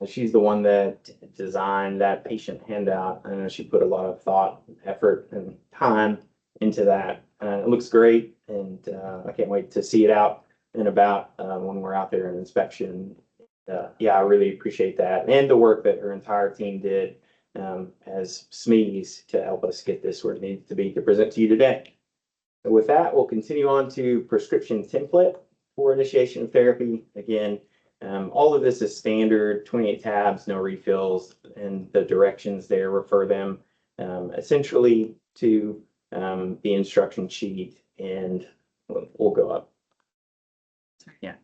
She's the one that designed that patient handout. I know she put a lot of thought, effort, and time into that. It looks great, and I can't wait to see it out and about when we're out there in inspection. Yeah, I really appreciate that and the work that her entire team did as SMEs to help us get this where it needs to be to present to you today. So with that, we'll continue on to prescription template for initiation of therapy. Again, all of this is standard, 28 tabs, no refills, and the directions there refer them essentially to the instruction sheet, and we'll go up. Yeah.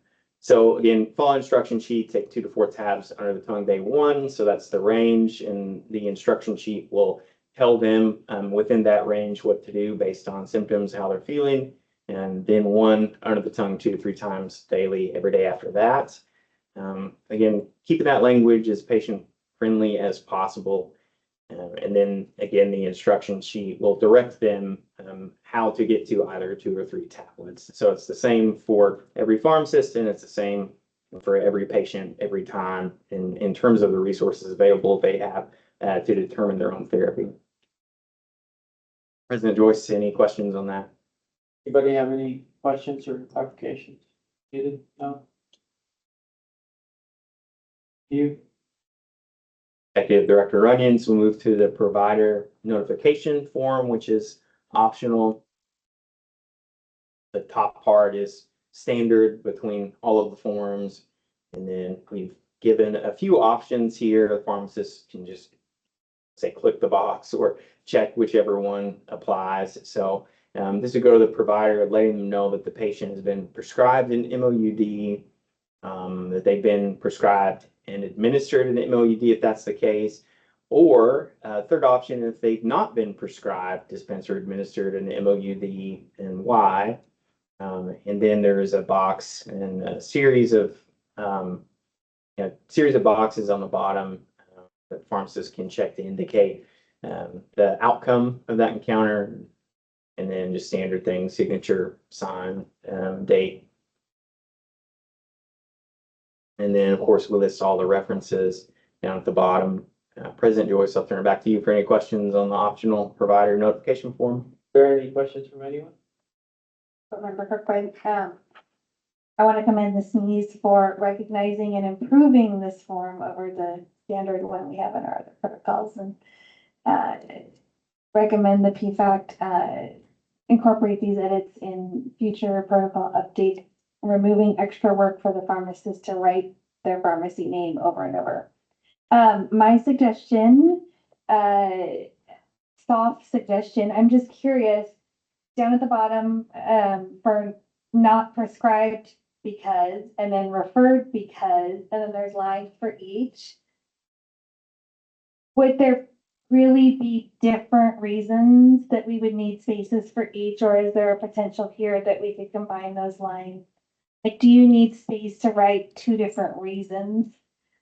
So again, follow instruction sheet, take 2 to 4 tabs under the tongue day 1. So that's the range, and the instruction sheet will tell them within that range what to do based on symptoms, how they're feeling, and then 1 under the tongue 2 to 3 times daily, every day after that. Again, keeping that language as patient friendly as possible. And then again, the instruction sheet will direct them how to get to either 2 or 3 tablets. So it's the same for every pharmacist, and it's the same for every patient every time in terms of the resources available. They have to determine their own therapy. President Joyce, any questions on that? Anybody have any questions or clarifications? Needed? No? You? Executive Director Onions will move to the provider notification form, which is optional. The top part is standard between all of the forms. And then we've given a few options here. The pharmacist can just say, click the box or check whichever one applies. So this would go to the provider, letting them know that the patient has been prescribed an MOUD, that they've been prescribed and administered an MOUD if that's the case. Or third option, if they've not been prescribed, dispensed or administered an MOUD, and why. And then there is a box and a series of boxes on the bottom that pharmacists can check to indicate the outcome of that encounter, and then just standard things: signature, sign, date. And then, of course, we'll list all the references down at the bottom. President Joyce, I'll turn it back to you for any questions on the optional provider notification form. Are there any questions from anyone? Member Kirkbride, I want to commend the SMEs for recognizing and improving this form over the standard one we have in our other protocols, and recommend the PFAC incorporate these edits in future protocol update, removing extra work for the pharmacist to write their pharmacy name over and over. My suggestion, soft suggestion, I'm just curious, down at the bottom, for not prescribed because, and then referred because, and then there's lines for each. Would there really be different reasons that we would need spaces for each, or is there a potential here that we could combine those lines? Like, do you need space to write two different reasons?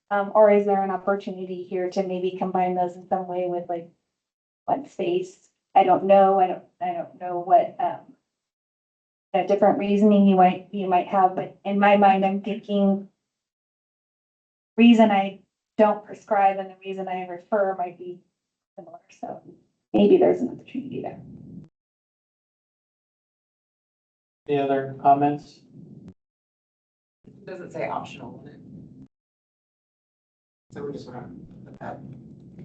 Or is there an opportunity here to maybe combine those in some way with like one space? I don't know. I don't know what different reasoning you might have, but in my mind, I'm thinking reason I don't prescribe and the reason I refer might be similar. So maybe there's an opportunity there. Any other comments? It doesn't say optional in it. So we're just gonna put that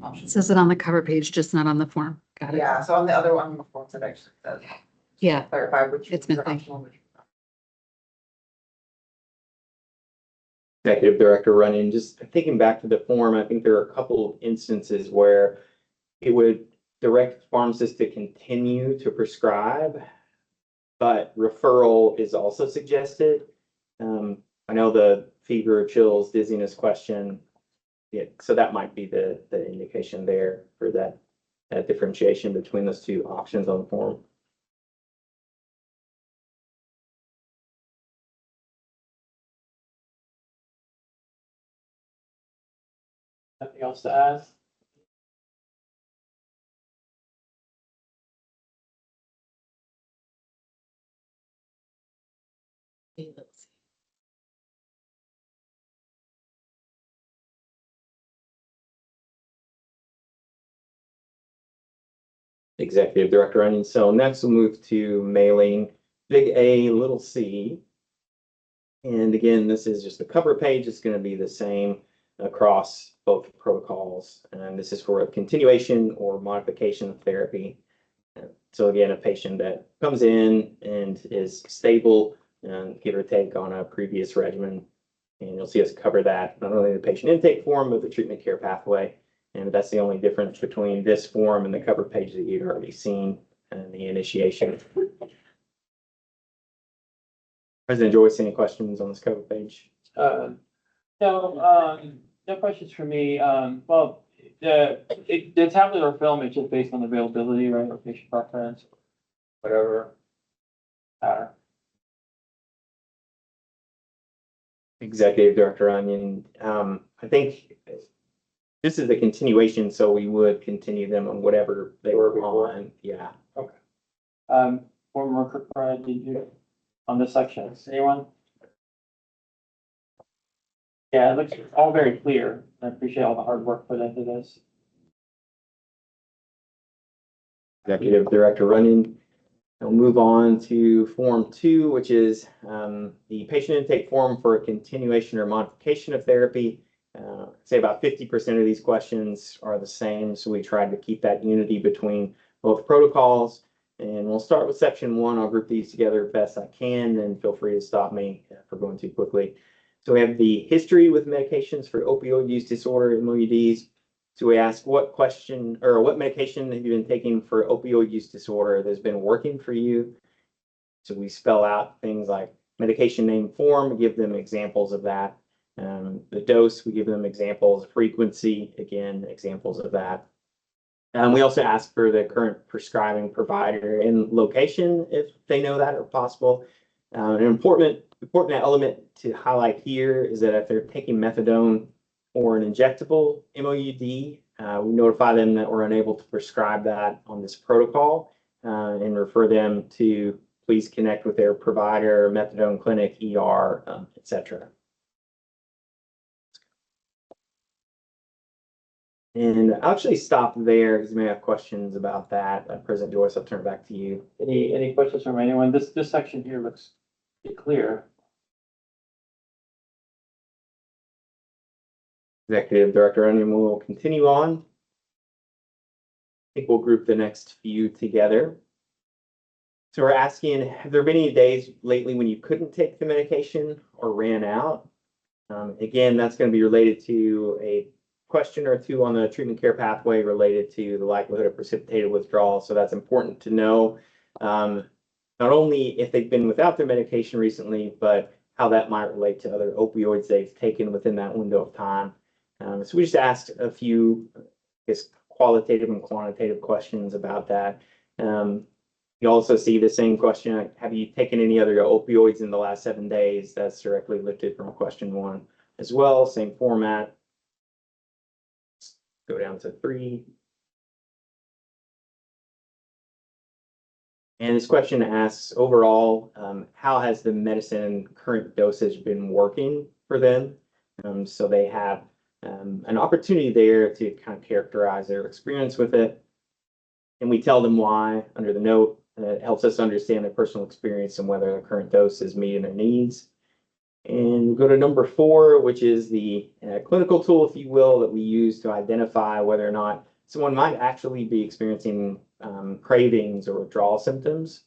option. It says it on the cover page, just not on the form. Got it. Yeah, so on the other one, the forms that actually says Yeah, clarify which It's ones are missing. optional, which are not. Executive Director Runyon, just thinking back to the form, I think there are a couple of instances where it would direct pharmacists to continue to prescribe, but referral is also suggested. I know the fever, chills, dizziness question. Yeah, so that might be the indication there for that differentiation between those two options on the form. Nothing else to add? Executive Director Runyon. So next we'll move to mailing big A, little c. And again, this is just the cover page. It's going to be the same across both protocols. And this is for a continuation or modification of therapy. So again, a patient that comes in and is stable, give or take on a previous regimen. And you'll see us cover that, not only the patient intake form, but the treatment care pathway. And that's the only difference between this form and the cover page that you'd already seen and the initiation. President Joyce, any questions on this cover page? No, no questions for me. Well, the tablet or film is just based on availability, right, or patient preference, whatever. Executive Director Onion, I think this is a continuation, so we would continue them on whatever they were on. Yeah. One more quick, did you, on this section, anyone? Yeah, it looks all very clear. I appreciate all the hard work put into this. Executive Director Runyon. We'll move on to Form 2, which is the patient intake form for a continuation or modification of therapy. Say about 50% of these questions are the same, so we tried to keep that unity between both protocols. And we'll start with section 1. I'll group these together best I can, and feel free to stop me if we're going too quickly. So we have the history with medications for opioid use disorder, MOUDs. So we ask what question or what medication have you been taking for opioid use disorder that's been working for you? So we spell out things like medication name, form, give them examples of that. The dose, we give them examples, frequency, again, examples of that. We also ask for the current prescribing provider and location if they know that or possible. An important element to highlight here is that if they're taking methadone or an injectable MOUD, we notify them that we're unable to prescribe that on this protocol and refer them to please connect with their provider, methadone clinic, ER, etc. And I'll actually stop there because you may have questions about that. President Joyce, I'll turn it back to you. Any questions from anyone? This section here looks pretty clear. Executive Director Onion will continue on. I think we'll group the next few together. So we're asking, have there been any days lately when you couldn't take the medication or ran out? Again, that's going to be related to a question or two on the treatment care pathway related to the likelihood of precipitated withdrawal. So that's important to know, not only if they've been without their medication recently, but how that might relate to other opioids they've taken within that window of time. So we just asked a few, I guess, qualitative and quantitative questions about that. You also see the same question, like, have you taken any other opioids in the last 7 days? That's directly lifted from question 1 as well, same format. Go down to 3. And this question asks, overall, how has the medicine current dosage been working for them? So they have an opportunity there to kind of characterize their experience with it. And we tell them why under the note. It helps us understand their personal experience and whether the current dose is meeting their needs. And we go to number 4, which is the clinical tool, if you will, that we use to identify whether or not someone might actually be experiencing cravings or withdrawal symptoms.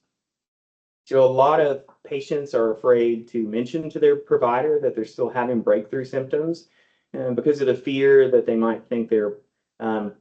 So a lot of patients are afraid to mention to their provider that they're still having breakthrough symptoms because of the fear that they might think their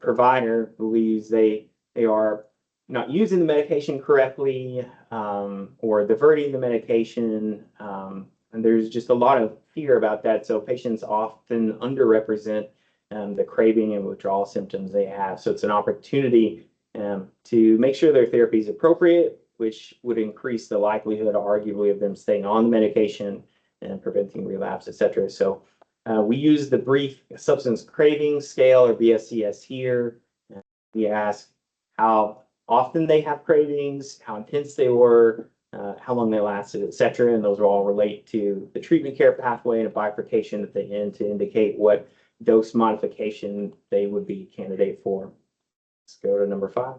provider believes they are not using the medication correctly or diverting the medication. And there's just a lot of fear about that. So patients often underrepresent the craving and withdrawal symptoms they have. So it's an opportunity to make sure their therapy is appropriate, which would increase the likelihood, arguably, of them staying on the medication and preventing relapse, et cetera. So we use the brief substance craving scale, or BSCS here. We ask how often they have cravings, how intense they were, how long they lasted, et cetera. And those will all relate to the treatment care pathway and a bifurcation at the end to indicate what dose modification they would be candidate for. Let's go to number 5.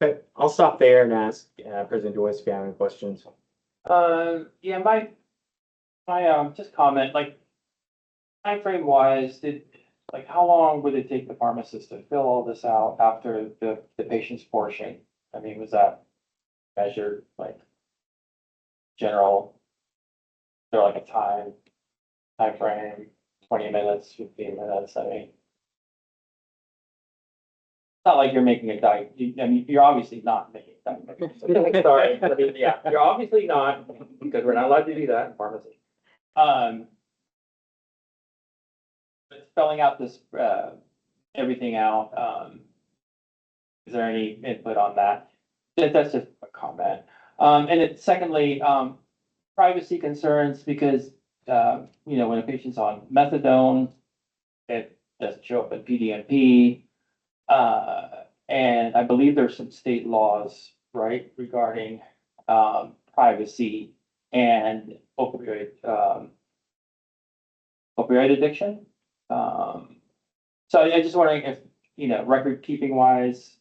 Okay, I'll stop there and ask President Joyce if you have any questions. Yeah, my just comment, like, timeframe wise, like, how long would it take the pharmacist to fill all this out after the patient's portion? I mean, was that measured, like, general, is there like a time frame, 20 minutes, 15 minutes? I mean, it's not like you're making a diet. I mean, you're obviously not making a diet. Sorry, I mean, yeah, you're obviously not, because we're not allowed to do that in pharmacy. But spelling out this, everything out, is there any input on that? That's just a comment. And then secondly, privacy concerns, because, you know, when a patient's on methadone, it doesn't show up in PDMP. And I believe there's some state laws, right, regarding, privacy and opioid addiction. So I just wondering if, you know, record keeping wise,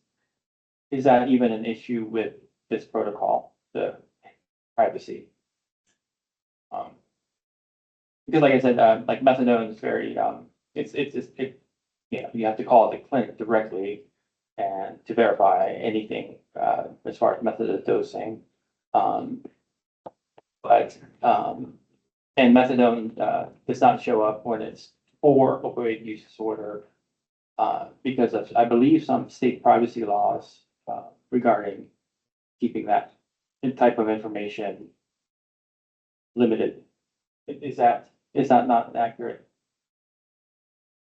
is that even an issue with this protocol, the privacy? Because like I said, like methadone is very, you have to call the clinic directly and to verify anything, as far as method of dosing. And methadone, does not show up when it's for opioid use disorder, because of, I believe, some state privacy laws, regarding keeping that type of information limited. Is that not accurate?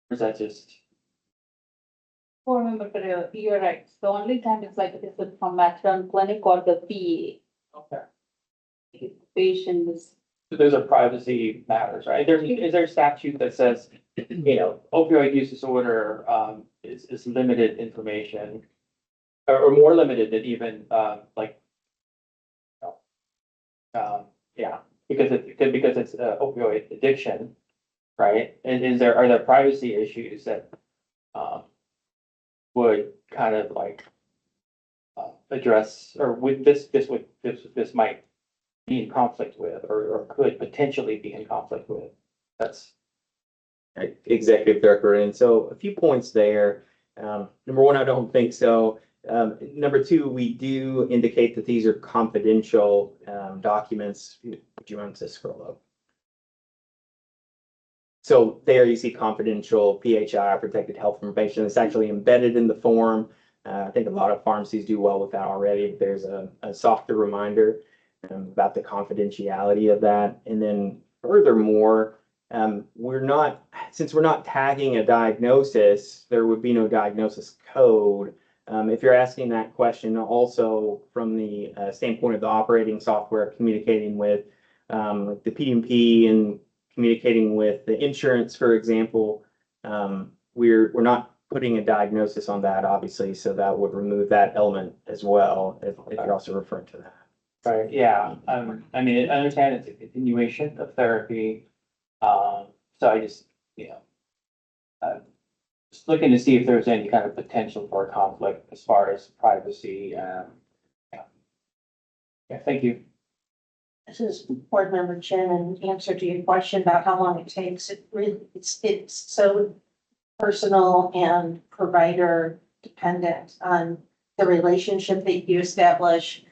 Or is that just, Oh, remember, you're right. The only time it's like, if it's from methadone clinic or the okay, PA, patient is, so those are privacy matters, right? Is there a statute that says, opioid use disorder, is limited information? Or more limited than even, yeah, because it's opioid addiction, right? And are there privacy issues that, would kind of like, address, or would this might be in conflict with, or could potentially be in conflict with? That's, Executive Director, and so a few points there. Number one, I don't think so. Number two, we do indicate that these are confidential documents. Would you want to scroll up? So there you see confidential PHI, protected health information. It's actually embedded in the form. I think a lot of pharmacies do well with that already. There's a softer reminder about the confidentiality of that. And then furthermore, since we're not tagging a diagnosis, there would be no diagnosis code. If you're asking that question also from the standpoint of the operating software communicating with the PDMP and communicating with the insurance, for example, we're not putting a diagnosis on that, obviously, so that would remove that element as well, if you're also referring to that. right, yeah, I mean, I understand it's a continuation of therapy. So I just, just looking to see if there's any kind of potential for a conflict as far as privacy. Yeah, thank you. This is Board Member Chen, in answer to your question about how long it takes. It really, it's so personal and provider dependent on the relationship that you establish,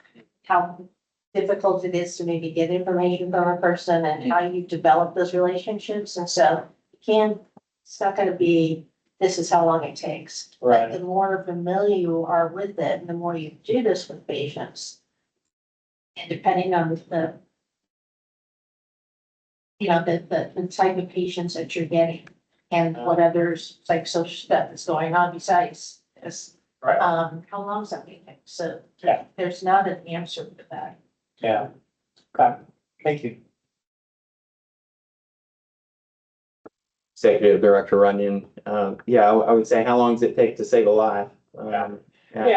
how difficult it is to maybe get information from a person and how you develop those relationships. And so it's not gonna be, this is how long it takes. Right. But the more familiar you are with it, and the more you do this with patients, and depending on the type of patients that you're getting and what others psychosocial stuff is going on besides this. Right. How long is that meeting? So Yeah. there's not an answer to that. Yeah, okay, thank you. Executive Director Runyon, yeah, I would say, how long does it take to save a life? Yeah,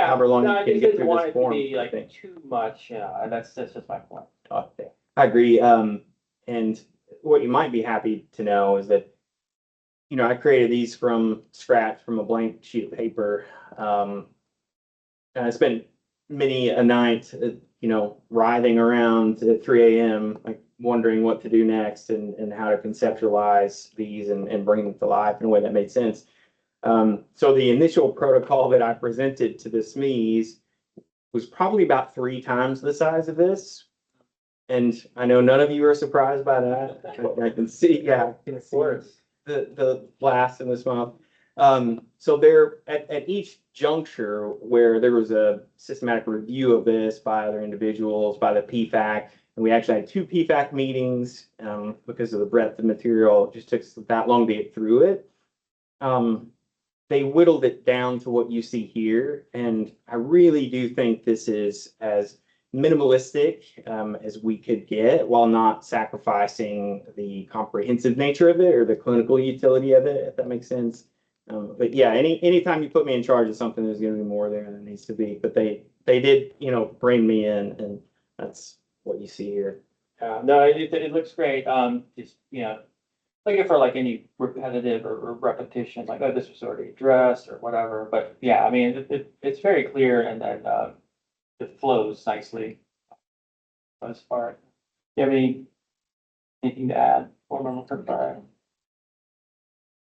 However long no, you I can just get didn't through want this it to form, be I like think. too much, that's just my point. Okay. I agree. And what you might be happy to know is that, I created these from scratch, from a blank sheet of paper. And I spent many a night, writhing around at 3 a.m., like wondering what to do next and how to conceptualize these and bring them to life in a way that made sense. So the initial protocol that I presented to the SMEs was probably about 3 times the size of this. And I know none of you are surprised by that. I can see, yeah, I can see the blast in the smile. So there, at each juncture where there was a systematic review of this by other individuals, by the PFAC, and we actually had 2 PFAC meetings, because of the breadth of material, it just took that long to get through it. They whittled it down to what you see here, and I really do think this is as minimalistic as we could get, while not sacrificing the comprehensive nature of it or the clinical utility of it, if that makes sense. But yeah, anytime you put me in charge of something, there's going to be more there than needs to be. But they did, bring me in, and that's what you see here. No, it looks great, just, looking for like any repetitive or repetition, like, oh, this was already addressed or whatever, but yeah, I mean, it's very clear and then, it flows nicely. As far, do you have anything to add, board member Kirkbride?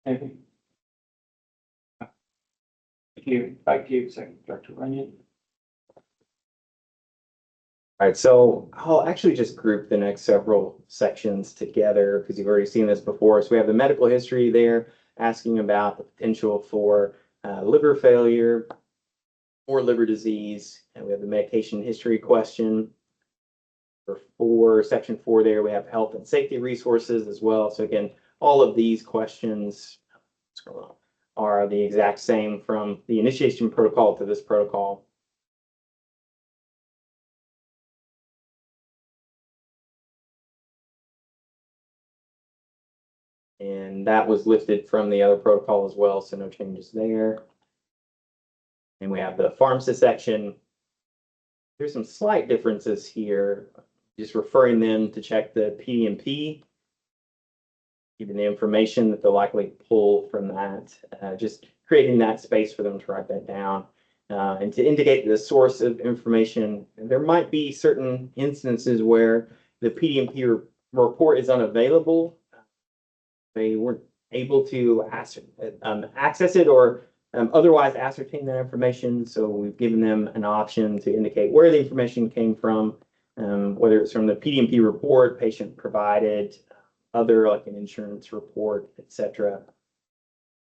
Anything? Thank you, back to you, Second Director Runyon. All right, so I'll actually just group the next several sections together because you've already seen this before. So we have the medical history there, asking about the potential for liver failure or liver disease. And we have the medication history question. For section 4 there, we have health and safety resources as well. So again, all of these questions are the exact same from the initiation protocol to this protocol. And that was lifted from the other protocol as well, so no changes there. And we have the pharmacist section. There's some slight differences here, just referring them to check the PDMP, given the information that they'll likely pull from that, just creating that space for them to write that down. And to indicate the source of information, there might be certain instances where the PDMP report is unavailable. They weren't able to access it or otherwise ascertain that information. So we've given them an option to indicate where the information came from, whether it's from the PDMP report, patient provided, other like an insurance report, etc.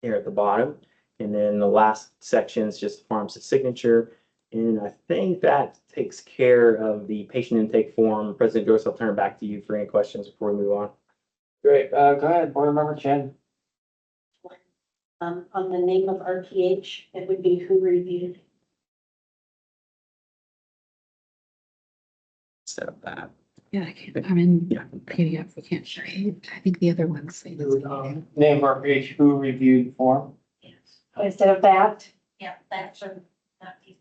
Here at the bottom. And then the last section is just the pharmacist signature. And I think that takes care of the patient intake form. President Gross, I'll turn it back to you for any questions before we move on. Great, go ahead, board member Chen. On the name of RPH, it would be who reviewed. Instead of that. Yeah, I can't, I'm in Yeah. PDF, we can't show you. I think the other ones say this. Name of our page, who reviewed form? Instead of that? Yeah, that's not these.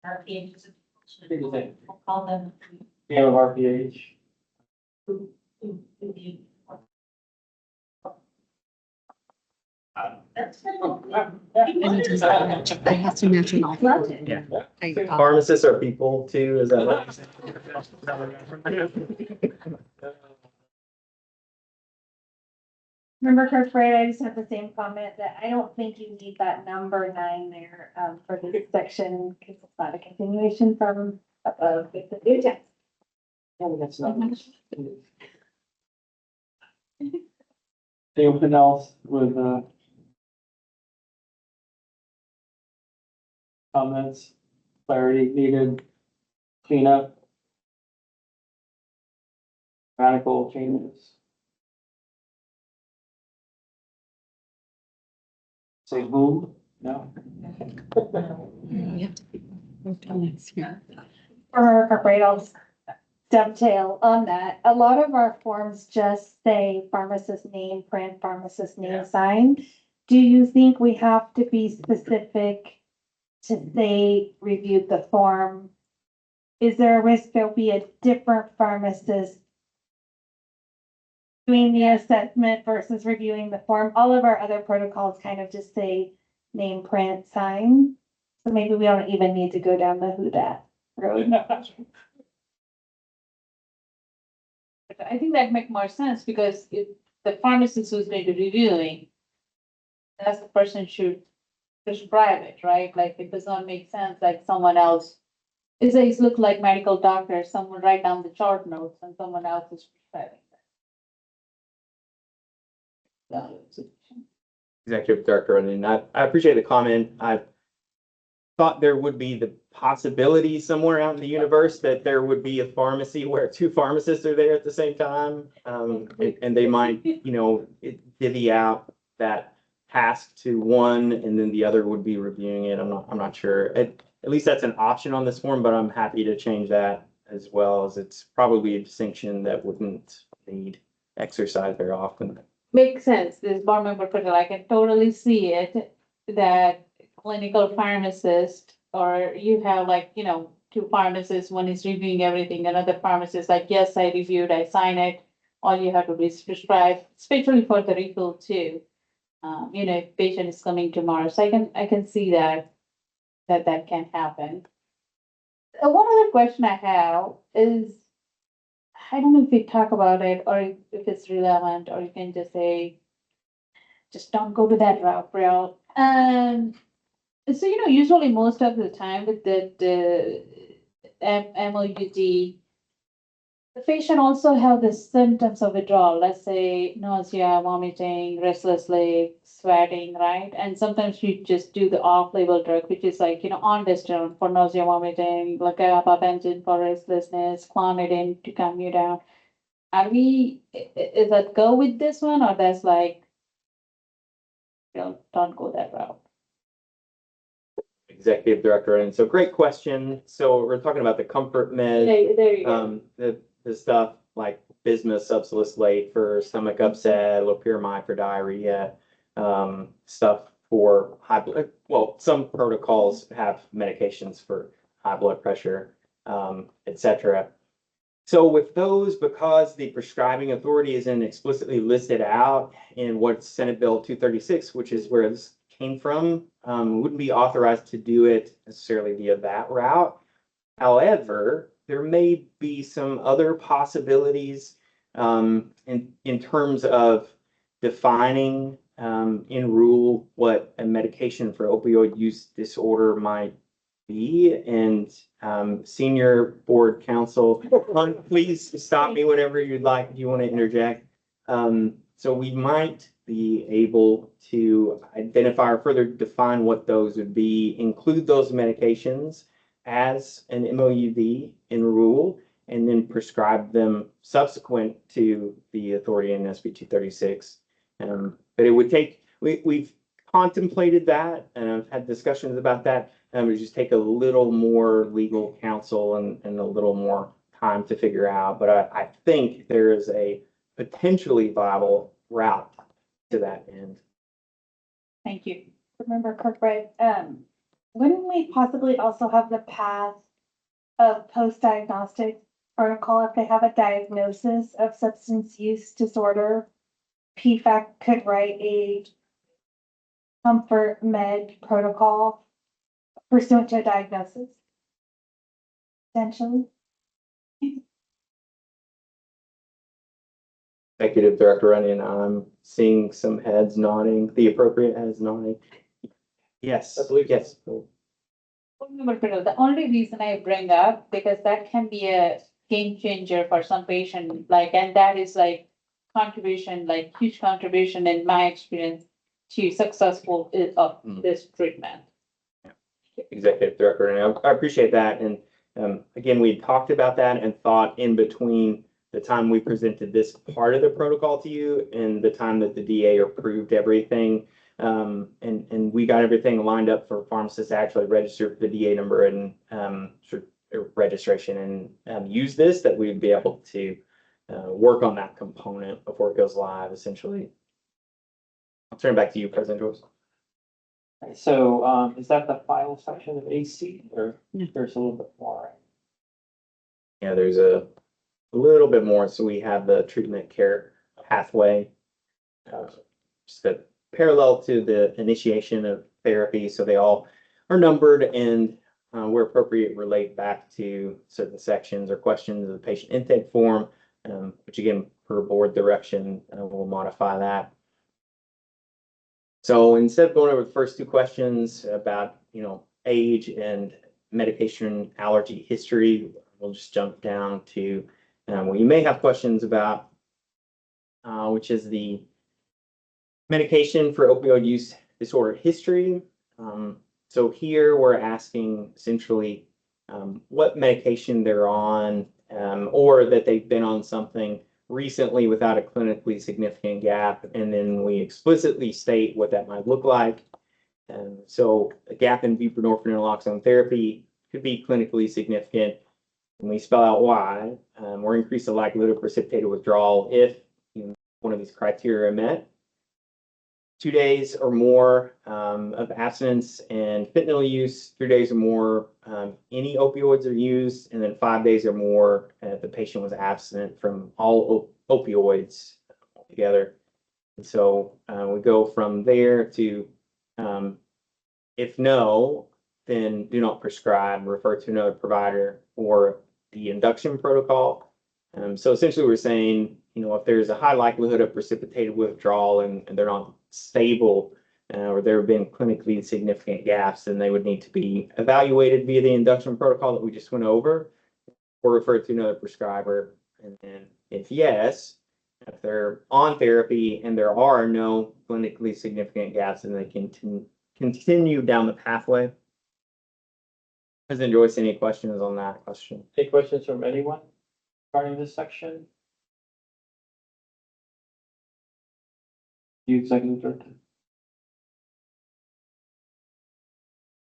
RPH. We'll call them. Name of RPH. Who reviewed. That's fine. I have to mention all. Yeah. I- Pharmacists are people too, is that what you're saying? Member Kirkbride, I just have the same comment that I don't think you need that number 9 there, for this section, because it's not a continuation from above with the new text. That's not. Anyone else with, comments, clarity needed, cleanup? Radical changes? Say who? No? You have to be moved on next year. Member Kirkbride, I'll just dovetail on that. A lot of our forms just say pharmacist name, print, pharmacist name, sign. Do you think we have to be specific to say reviewed the form? Is there a risk there'll be a different pharmacist doing the assessment versus reviewing the form? All of our other protocols kind of just say name, print, sign. So maybe we don't even need to go down the who dat road. I think that make more sense because if the pharmacist who's going to be reviewing, that's the person should prescribe it, right? Like it does not make sense like someone else. It says look like medical doctor, someone write down the chart notes and someone else is prescribing that. Executive Director, and I appreciate the comment. I thought there would be the possibility somewhere out in the universe that there would be a pharmacy where 2 pharmacists are there at the same time. And they might, divvy out that task to one and then the other would be reviewing it. I'm not sure. At least that's an option on this form, but I'm happy to change that as well, as it's probably a distinction that wouldn't need exercise very often. Makes sense, this board member, Patel, I can totally see it, that clinical pharmacist, or you have like, 2 pharmacists, one is reviewing everything, another pharmacist like, yes, I reviewed, I sign it. all you have to do is prescribe, especially for the refill too. If patient is coming tomorrow, so I can see that can happen. One other question I have is, I don't know if we talk about it or if it's relevant, or you can just say, just don't go to that route. So, usually most of the time with the MOUD, the patient also have the symptoms of withdrawal, let's say nausea, vomiting, restless leg, sweating, right? And sometimes you just do the off-label drug, which is like, ondansetron for nausea, vomiting, like gabapentin for restlessness, clonidine to calm you down. Is that go with this one, or that's like, don't go that route? Executive Director, and so great question. So we're talking about the comfort med, There you go. the stuff like bismuth, subsalicylate for stomach upset, loperamide for diarrhea, stuff for high blood. Well, some protocols have medications for high blood pressure, etc. So with those, because the prescribing authority isn't explicitly listed out in what's Senate Bill 236, which is where this came from, wouldn't be authorized to do it necessarily via that route. However, there may be some other possibilities in terms of defining in rule what a medication for opioid use disorder might be. And senior board counsel, please stop me whenever you'd like, if you want to interject. So we might be able to identify or further define what those would be, include those medications as an MOUD in rule, and then prescribe them subsequent to the authority in SB 236. But it would take, we've contemplated that and I've had discussions about that. It would just take a little more legal counsel and a little more time to figure out. But I think there is a potentially viable route to that end. Thank you. Remember Kirkbride, wouldn't we possibly also have the path of post-diagnostic protocol if they have a diagnosis of substance use disorder? PFAC could write a comfort med protocol pursuant to a diagnosis. Essentially. Executive Director Runyon, I'm seeing some heads nodding, the appropriate heads nodding. Yes, yes. The only reason I bring up, because that can be a game changer for some patient, and that is contribution, huge contribution in my experience to successful of this treatment. Executive Director, and I appreciate that. And again, we talked about that and thought in between the time we presented this part of the protocol to you and the time that the DA approved everything. And we got everything lined up for pharmacists to actually register the DA number and registration and use this, that we would be able to work on that component before it goes live, essentially. I'll turn it back to you, President Joyce. So, is that the final section of AC, or there's a little bit more? Yeah, there's a little bit more. So we have the treatment care pathway, just that parallel to the initiation of therapy. So they all are numbered and where appropriate relate back to certain sections or questions of the patient intake form, which again, per board direction, we'll modify that. So instead of going over the first two questions about, age and medication allergy history, we'll just jump down to what you may have questions about, which is the medication for opioid use disorder history. So here we're asking essentially what medication they're on, or that they've been on something recently without a clinically significant gap, and then we explicitly state what that might look like. So a gap in buprenorphine and naloxone therapy could be clinically significant, and we spell out why, or increase the likelihood of precipitated withdrawal if one of these criteria are met. 2 days or more of abstinence and fentanyl use, 3 days or more, any opioids are used, and then 5 days or more the patient was abstinent from all opioids altogether. And so we go from there to if no, then do not prescribe, refer to another provider or the induction protocol. So essentially we're saying, if there's a high likelihood of precipitated withdrawal and they're not stable, or there have been clinically significant gaps, then they would need to be evaluated via the induction protocol that we just went over, or referred to another prescriber. And then if yes, if they're on therapy and there are no clinically significant gaps, then they can continue down the pathway. President Joyce, any questions on that question? Any questions from anyone regarding this section? You executive director.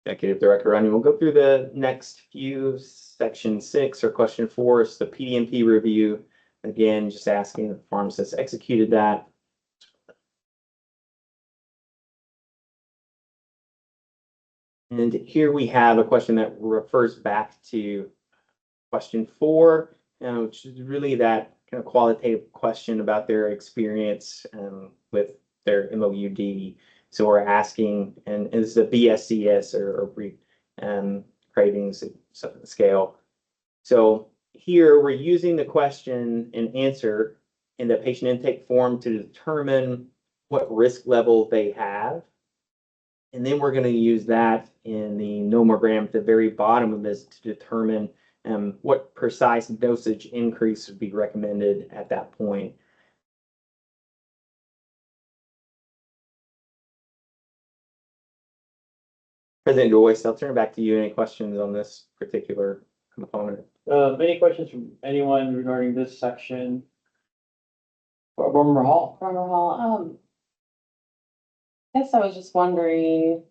Executive Director Runyon will go through the next few. Section 6 or question 4 is the PDMP review. Again, just asking if the pharmacist executed that. And here we have a question that refers back to question 4, which is really that kind of qualitative question about their experience with their MOUD. So we're asking, and is the BSCS or cravings scale. So here we're using the question and answer in the patient intake form to determine what risk level they have. And then we're going to use that in the nomogram at the very bottom of this to determine what precise dosage increase would be recommended at that point. President Joyce, I'll turn it back to you. Any questions on this particular component? Any questions from anyone regarding this section? Board Member Hall? Member Hall, I guess I was just wondering,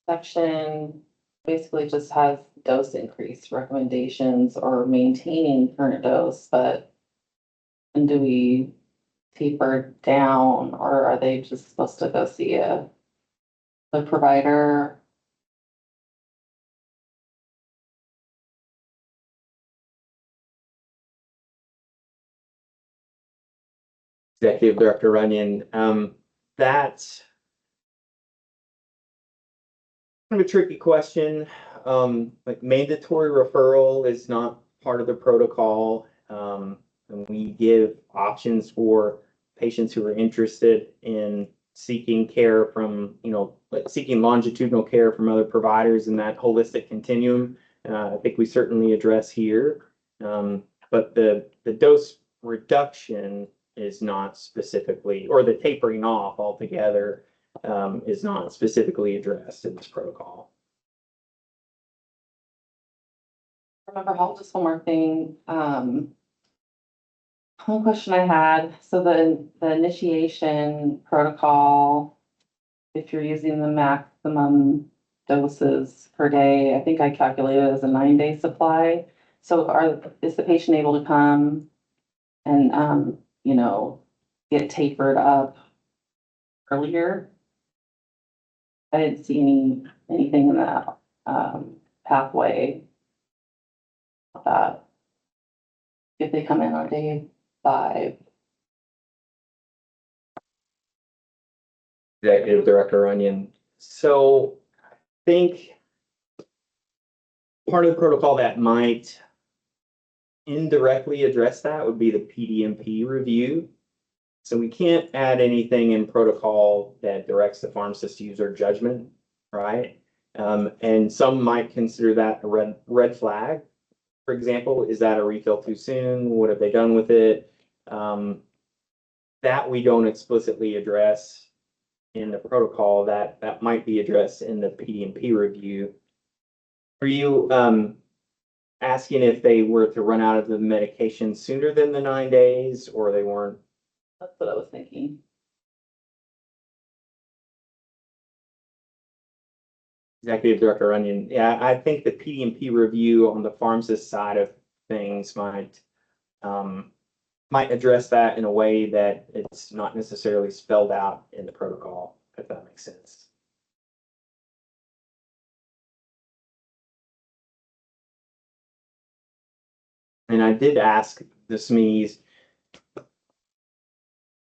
section basically just has dose increase recommendations or maintaining current dose, but and do we taper down, or are they just supposed to go see the provider? Executive Director Runyon, that's kind of a tricky question. Like mandatory referral is not part of the protocol. And we give options for patients who are interested in seeking care from, seeking longitudinal care from other providers in that holistic continuum. I think we certainly address here. But the dose reduction is not specifically, or the tapering off altogether, is not specifically addressed in this protocol. Remember, Hall, just one more thing. One question I had, so the initiation protocol, if you're using the maximum doses per day, I think I calculated it as a 9-day supply. So is the patient able to come and, get tapered up earlier? I didn't see anything in that pathway that if they come in on day 5. Executive Director Runyon. So I think part of the protocol that might indirectly address that would be the PDMP review. So we can't add anything in protocol that directs the pharmacist to use their judgment, right? And some might consider that a red flag. For example, is that a refill too soon? What have they done with it? That we don't explicitly address in the protocol. That might be addressed in the PDMP review. Are you asking if they were to run out of the medication sooner than the 9 days, or they weren't? That's what I was thinking. Executive Director Runyon, yeah, I think the PDMP review on the pharmacist side of things might address that in a way that it's not necessarily spelled out in the protocol, if that makes sense. And I did ask the SMEs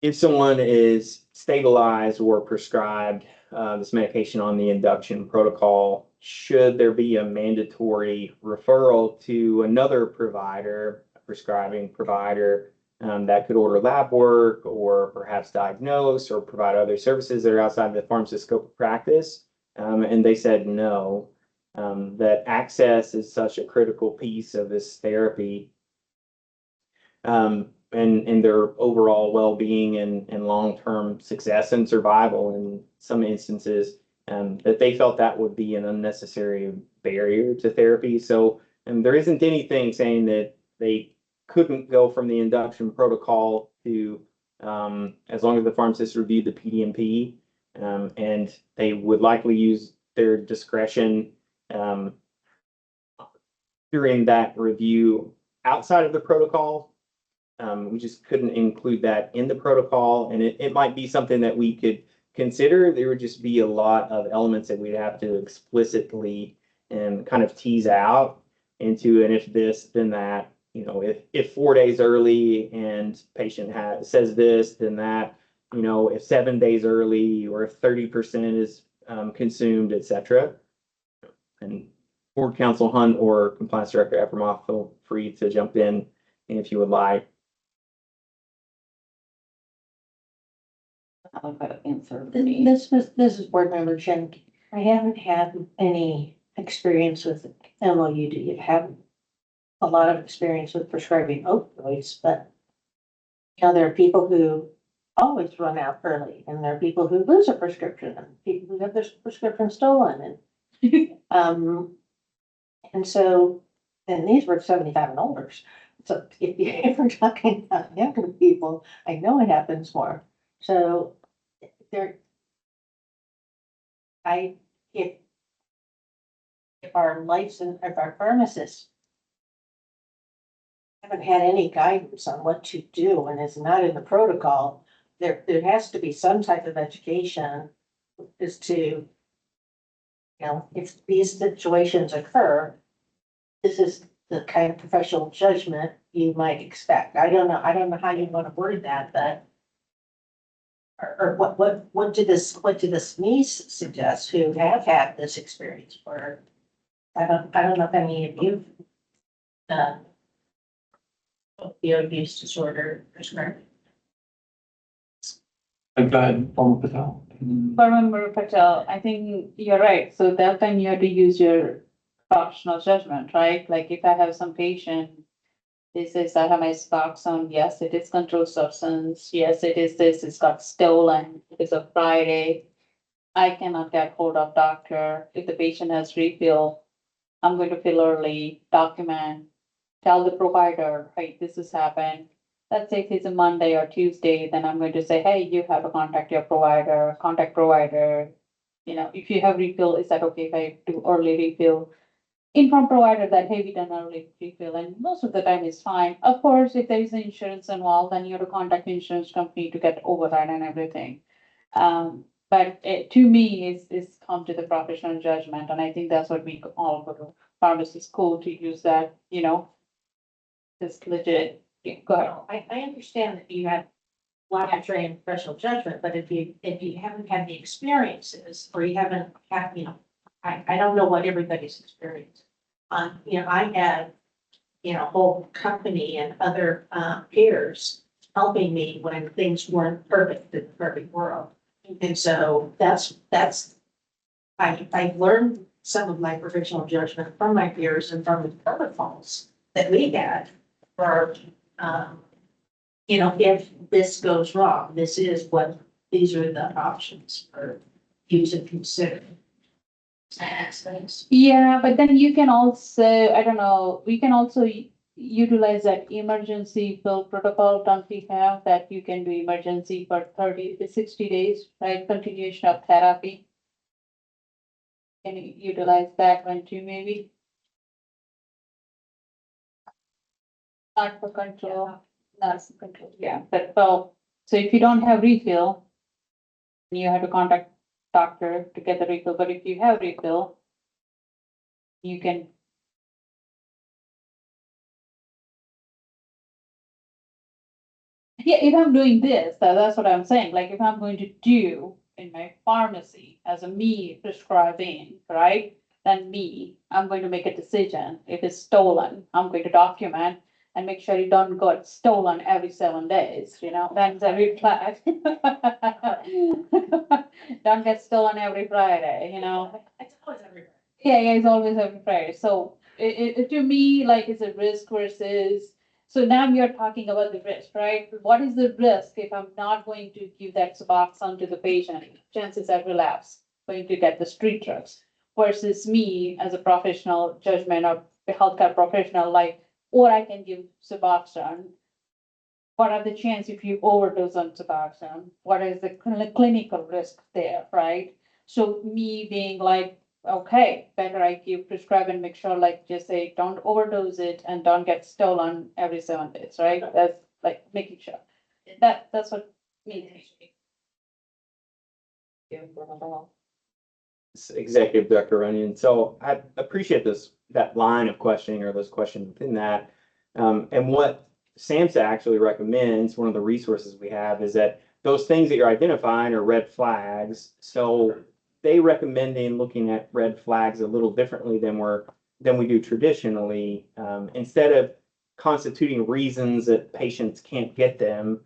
if someone is stabilized or prescribed this medication on the induction protocol, should there be a mandatory referral to another provider, a prescribing provider, that could order lab work or perhaps diagnose or provide other services that are outside the pharmacist scope of practice? And they said no, that access is such a critical piece of this therapy. And their overall well-being and long-term success and survival in some instances, that they felt that would be an unnecessary barrier to therapy. So, and there isn't anything saying that they couldn't go from the induction protocol to, as long as the pharmacist reviewed the PDMP, and they would likely use their discretion, during that review outside of the protocol. We just couldn't include that in the protocol, and it might be something that we could consider. There would just be a lot of elements that we'd have to explicitly and kind of tease out into, and if this, then that, if 4 days early and patient says this, then that, if 7 days early or if 30% is consumed, et cetera. And Board Counsel Hunt or Compliance Director Efremoff, feel free to jump in if you would like. I like that answer. This is board member Jen. I haven't had any experience with MOUD. You've had a lot of experience with prescribing opioids, but there are people who always run out early, and there are people who lose a prescription, and people who have their prescription stolen, and and so, and these were 75 and older. So if we're talking about younger people, I know it happens more. So there, if our pharmacists haven't had any guidance on what to do and it's not in the protocol, there has to be some type of education as to, if these situations occur, this is the kind of professional judgment you might expect. I don't know how you want to word that, but or what did the SMEs suggest who have had this experience? Or I don't know if any of you opioid use disorder prescribed. Go ahead, Paul Patel. Board Member Patel, I think you're right. So that time you have to use your professional judgment, right? Like if I have some patient, this is, I have my Suboxone, yes, it is controlled substance, yes, it is this, it's got stolen, it's a Friday. I cannot get hold of doctor. If the patient has refill, I'm going to fill early, document, tell the provider, hey, this has happened. Let's say if it's a Monday or Tuesday, then I'm going to say, hey, you have to contact your provider, contact provider. If you have refill, is that okay if I do early refill? Inform provider that, hey, we done early refill, and most of the time it's fine. Of course, if there is an insurance involved, then you have to contact the insurance company to get override and everything. But to me, is come to the professional judgment, and I think that's what we all go to pharmacy school to use that, just legit. Go ahead. I understand that you have a lot of trained professional judgment, but if you haven't had the experiences, or you haven't had, I don't know what everybody's experience. I had, a whole company and other peers helping me when things weren't perfect in the perfect world. And so I learned some of my professional judgment from my peers and from the protocols that we had for, if this goes wrong, these are the options for you to consider. Yeah, but then you can also, I don't know, we can also utilize that emergency fill protocol, don't we have that you can do emergency for 30 to 60 days, right? Continuation of therapy. Can you utilize that one too, maybe? Not for control, not for control, yeah, but well, so if you don't have refill, you have to contact doctor to get the refill, but if you have refill, you can Yeah, if I'm doing this, that's what I'm saying, like if I'm going to do in my pharmacy as a me prescribing, right? Then I'm going to make a decision. If it's stolen, I'm going to document and make sure you don't get stolen every 7 days, that's every flag. Don't get stolen every Friday, It's always everywhere. Yeah, it's always every Friday. So to me, like it's a risk versus, so now you're talking about the risk, right? What is the risk if I'm not going to give that Suboxone to the patient? Chances are relapse, going to get the street drugs versus me as a professional judgment of a healthcare professional, like, or I can give Suboxone. What are the chances if you overdose on Suboxone? What is the clinical risk there, right? So me being like, okay, better I give prescribe and make sure, like, just say, don't overdose it and don't get stolen every 7 days, right? That's like making sure. That's what me. Executive Director Runyon. So I appreciate that line of questioning or those questions within that. And what SAMHSA actually recommends, one of the resources we have, is that those things that you're identifying are red flags. So they recommending looking at red flags a little differently than we do traditionally. Instead of constituting reasons that patients can't get them,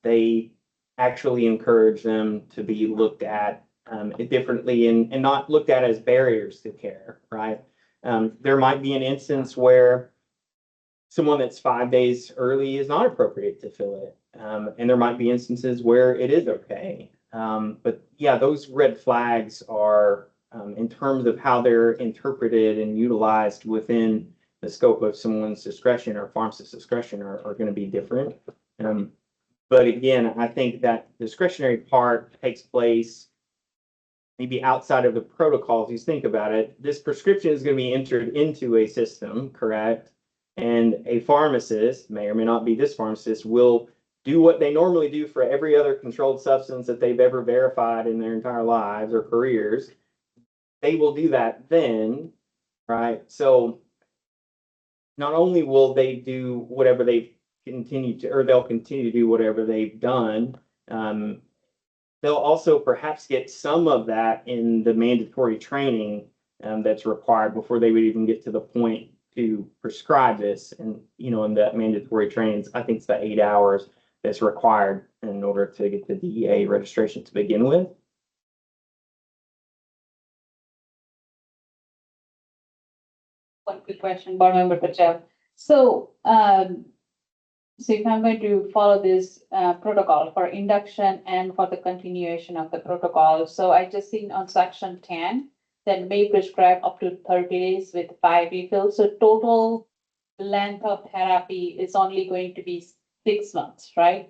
they actually encourage them to be looked at differently and not looked at as barriers to care, right? There might be an instance where someone that's 5 days early is not appropriate to fill it. And there might be instances where it is okay. But yeah, those red flags are, in terms of how they're interpreted and utilized within the scope of someone's discretion or pharmacist's discretion are going to be different. But again, I think that discretionary part takes place maybe outside of the protocols. You think about it, this prescription is going to be entered into a system, correct? And a pharmacist, may or may not be this pharmacist, will do what they normally do for every other controlled substance that they've ever verified in their entire lives or careers. They will do that then, right? So not only will they do whatever they've continued to, or they'll continue to do whatever they've done, they'll also perhaps get some of that in the mandatory training that's required before they would even get to the point to prescribe this. And, in that mandatory trainings, I think it's the 8 hours that's required in order to get the DEA registration to begin with. One quick question, board member Patel. So, so if I'm going to follow this protocol for induction and for the continuation of the protocol, so I just seen on section 10 that may prescribe up to 30 days with 5 refills. So total length of therapy is only going to be 6 months, right?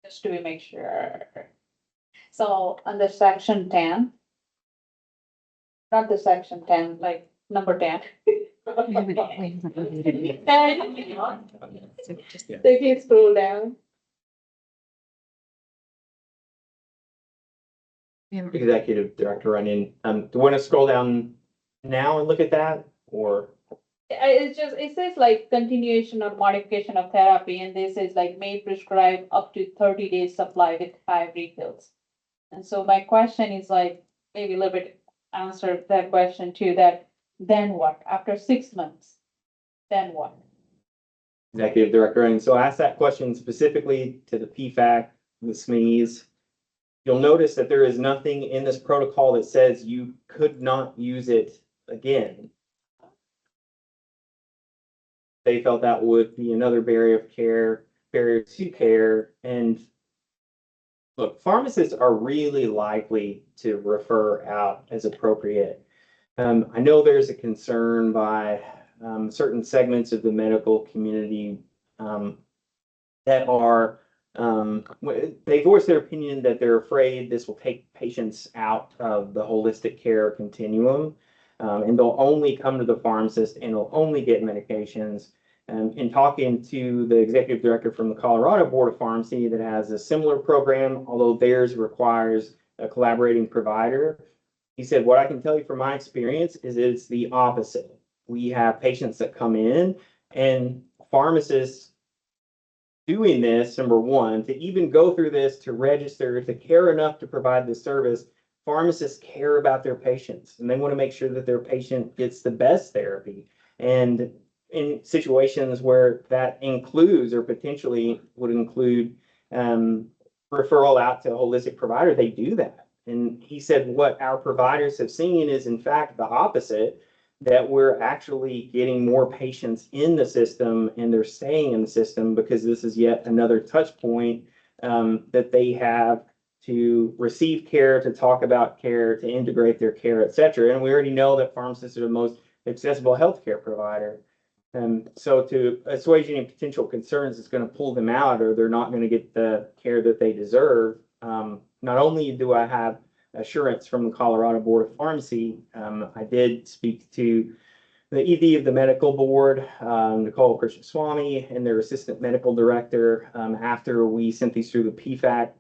Just to make sure. So under section 10, not the section 10, like number 10. So if you scroll down. Executive Director Runyon, do you want to scroll down now and look at that, or? It says like continuation or modification of therapy, and this is like may prescribe up to 30 days supply with 5 refills. And so my question is like, maybe a little bit answer that question too, that then what? After 6 months, then what? Executive Director, and so I asked that question specifically to the PFAC, the SMEs. You'll notice that there is nothing in this protocol that says you could not use it again. They felt that would be another barrier to care. And look, pharmacists are really likely to refer out as appropriate. I know there's a concern by certain segments of the medical community that are, they voice their opinion that they're afraid this will take patients out of the holistic care continuum. And they'll only come to the pharmacist and they'll only get medications. In talking to the executive director from the Colorado Board of Pharmacy that has a similar program, although theirs requires a collaborating provider, he said, what I can tell you from my experience is it's the opposite. We have patients that come in And pharmacists doing this, number one, to even go through this, to register, to care enough to provide this service, pharmacists care about their patients and they want to make sure that their patient gets the best therapy. And in situations where that includes or potentially would include referral out to a holistic provider, they do that. And he said what our providers have seen is in fact the opposite, that we're actually getting more patients in the system and they're staying in the system because this is yet another touch point that they have to receive care, to talk about care, to integrate their care, et cetera. And we already know that pharmacists are the most accessible healthcare provider. And so to assuage any potential concerns, it's going to pull them out or they're not going to get the care that they deserve. Not only do I have assurance from the Colorado Board of Pharmacy, I did speak to the ED of the medical board, Nicole Krishnaswamy, and their assistant medical director after we sent these through the PFAC,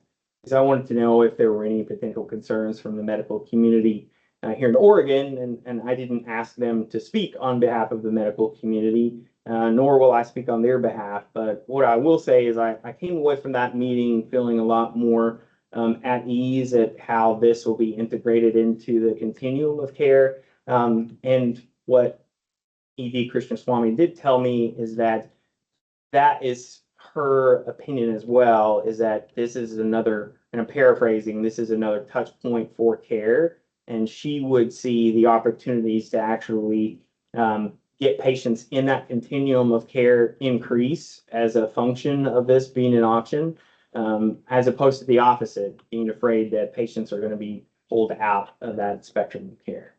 because I wanted to know if there were any potential concerns from the medical community here in Oregon, and I didn't ask them to speak on behalf of the medical community, nor will I speak on their behalf. But what I will say is I came away from that meeting feeling a lot more at ease at how this will be integrated into the continuum of care. And what ED Krishnaswamy did tell me is that that is her opinion as well, is that this is another, and I'm paraphrasing, this is another touch point for care. And she would see the opportunities to actually get patients in that continuum of care increase as a function of this being an option, as opposed to the opposite, being afraid that patients are going to be pulled out of that spectrum of care.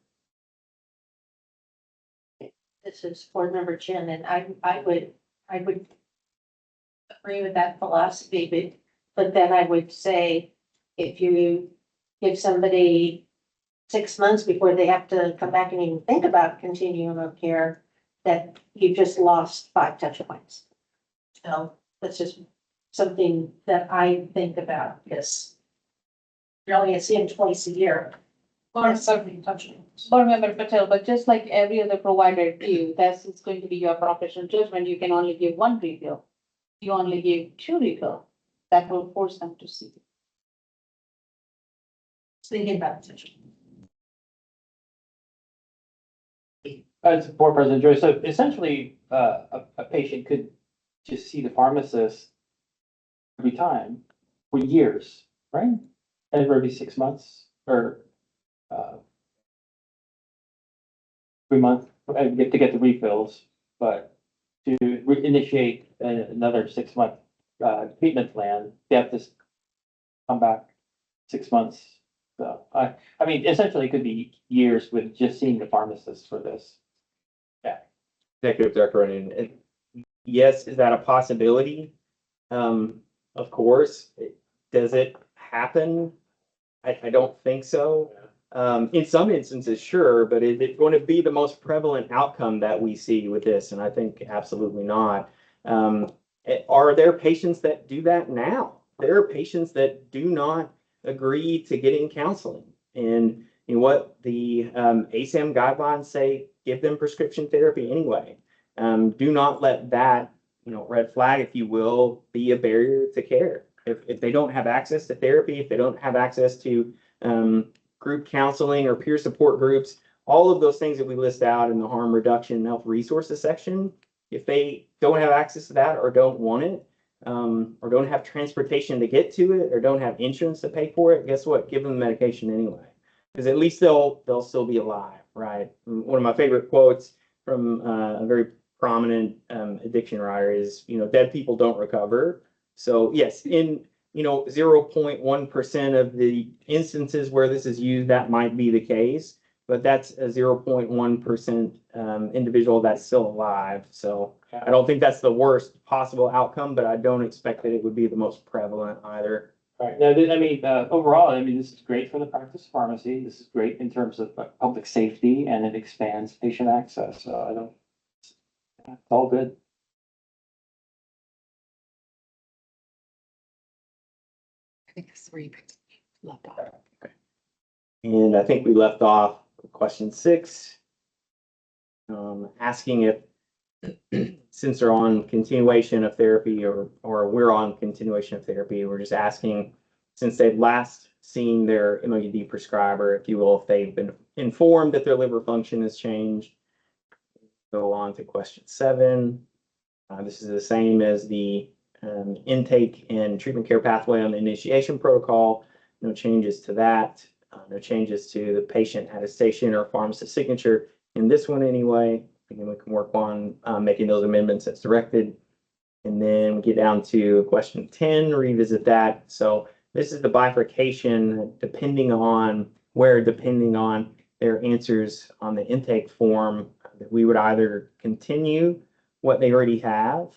This is board member Chin, and I would agree with that philosophy, but then I would say if you give somebody 6 months before they have to come back and even think about continuum of care, that you've just lost 5 touch points. So that's just something that I think about, because you're only gonna see them twice a year. That's something touching. Board Member Patel, but just like every other provider too, that's it's going to be your professional judgment. You can only give 1 refill. You only give 2 refill. That will force them to see. Thinking about touching. As Board President Joyce, so essentially, a patient could just see the pharmacist every time for years, right? Every 6 months or 3 months, to get the refills, but to initiate another 6-month treatment plan, they have to come back 6 months. So I mean, essentially, it could be years with just seeing the pharmacist for this. Executive Director Runyon, and yes, is that a possibility? Of course. Does it happen? I don't think so. In some instances, sure, but is it going to be the most prevalent outcome that we see with this? And I think absolutely not. Are there patients that do that now? There are patients that do not agree to getting counseling. And you know what the ASAM guidelines say, give them prescription therapy anyway. Do not let that, red flag, if you will, be a barrier to care. If they don't have access to therapy, if they don't have access to group counseling or peer support groups, all of those things that we list out in the harm reduction and health resources section, if they don't have access to that or don't want it, or don't have transportation to get to it, or don't have insurance to pay for it, guess what? Give them the medication anyway, because at least they'll still be alive, right? One of my favorite quotes from a very prominent addiction writer is, dead people don't recover. So yes, in 0.1% of the instances where this is used, that might be the case, but that's a 0.1% individual that's still alive. So I don't think that's the worst possible outcome, but I don't expect that it would be the most prevalent either. Right. Now, overall, this is great for the practice of pharmacy. This is great in terms of public safety, and it expands patient access. So it's all good. I think this is where you left off. And I think we left off with question 6, asking if since they're on continuation of therapy or we're on continuation of therapy, we're just asking, since they've last seen their MOUD prescriber, if you will, if they've been informed that their liver function has changed. Go on to question 7. This is the same as the intake and treatment care pathway on the initiation protocol. No changes to that. No changes to the patient attestation or pharmacist signature in this one anyway. Again, we can work on making those amendments as directed. And then we get down to question 10, revisit that. So this is the bifurcation depending on their answers on the intake form, that we would either continue what they already have,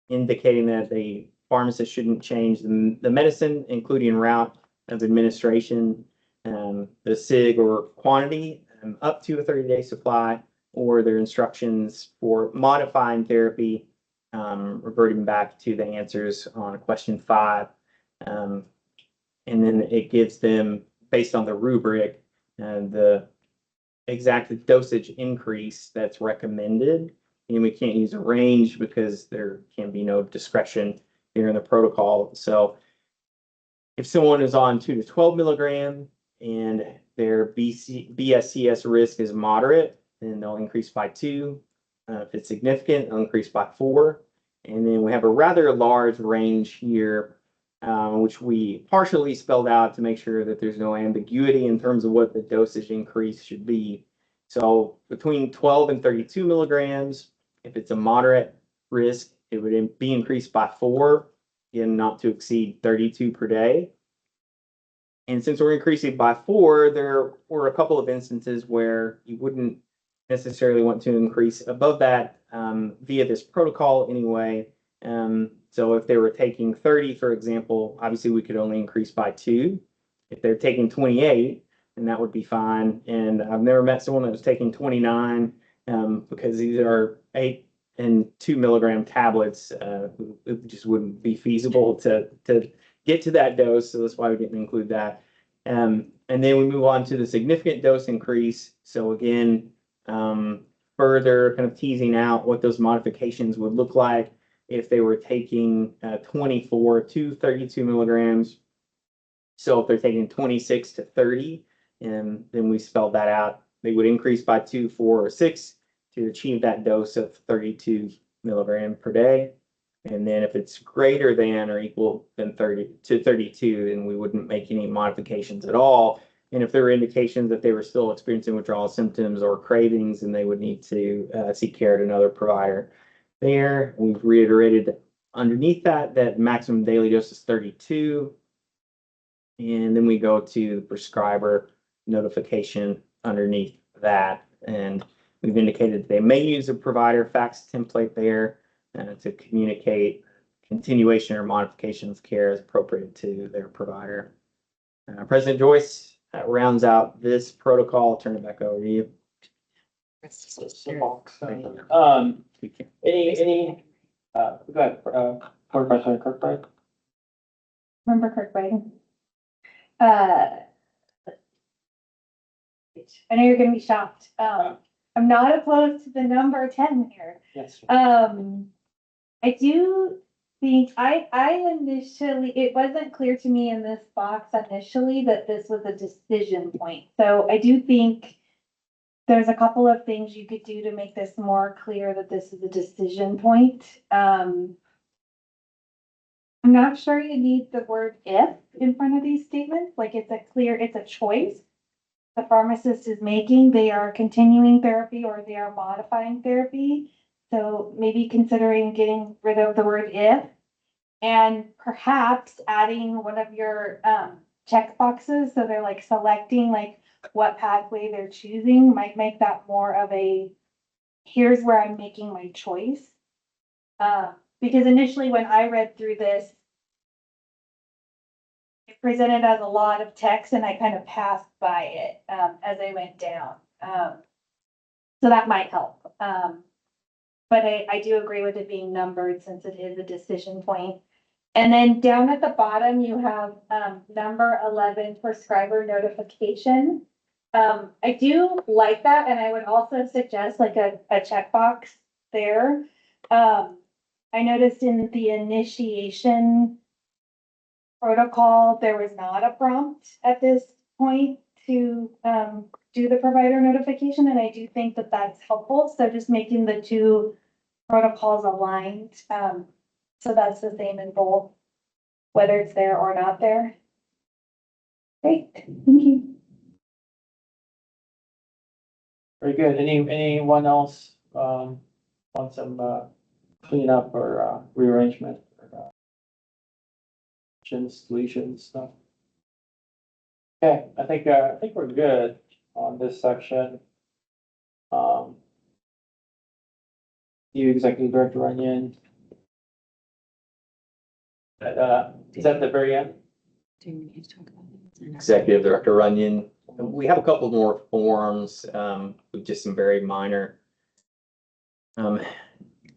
indicating that the pharmacist shouldn't change the medicine, including route of administration, the SIG or quantity, up to a 30-day supply, or their instructions for modifying therapy, reverting back to the answers on question 5. And then it gives them, based on the rubric, the exact dosage increase that's recommended. And we can't use a range because there can be no discretion here in the protocol. So if someone is on 2 to 12 milligram and their BSCS risk is moderate, then they'll increase by 2. If it's significant, they'll increase by 4. And then we have a rather large range here, which we partially spelled out to make sure that there's no ambiguity in terms of what the dosage increase should be. So between 12 and 32 milligrams, if it's a moderate risk, it would be increased by 4, again, not to exceed 32 per day. And since we're increasing by 4, there were a couple of instances where you wouldn't necessarily want to increase above that via this protocol anyway. So if they were taking 30, for example, obviously we could only increase by 2. If they're taking 28, then that would be fine. And I've never met someone that was taking 29 because these are 8 and 2 milligram tablets. It just wouldn't be feasible to get to that dose. So that's why we didn't include that. And then we move on to the significant dose increase. So again, further kind of teasing out what those modifications would look like if they were taking 24 to 32 milligrams. So if they're taking 26 to 30, and then we spelled that out, they would increase by 2, 4, or 6 to achieve that dose of 32 milligram per day. And then if it's greater than or equal than 30 to 32, then we wouldn't make any modifications at all. And if there were indications that they were still experiencing withdrawal symptoms or cravings, then they would need to seek care at another provider. There, we've reiterated underneath that maximum daily dose is 32. And then we go to the prescriber notification underneath that. And we've indicated they may use a provider fax template there to communicate continuation or modification of care as appropriate to their provider. President Joyce, that rounds out this protocol. I'll turn it back over to you. Any, go ahead, Board President Kirkbride. Member Kirkbride. I know you're gonna be shocked. I'm not opposed to the number 10 here. Yes. I do think I initially, it wasn't clear to me in this box initially that this was a decision point. So I do think there's a couple of things you could do to make this more clear that this is a decision point. I'm not sure you need the word if in front of these statements. Like it's a choice the pharmacist is making. They are continuing therapy or they are modifying therapy. So maybe considering getting rid of the word if and perhaps adding one of your check boxes. So they're like selecting like what pathway they're choosing might make that more of a, here's where I'm making my choice. Because initially when I read through this, it presented as a lot of text and I kind of passed by it as I went down. So that might help. But I do agree with it being numbered since it is a decision point. And then down at the bottom, you have number 11, prescriber notification. I do like that. And I would also suggest like a checkbox there. I noticed in the initiation protocol, there was not a prompt at this point to do the provider notification, and I do think that that's helpful. So just making the two protocols aligned. So that's the same in both, whether it's there or not there. Great, thank you. Very good. Anyone else, want some, cleanup or, rearrangement? Deletions, stuff? Okay, I think we're good on this section. You, Executive Director Runyon. Is that the very end? Executive Director Runyon. We have a couple more forms, with just some very minor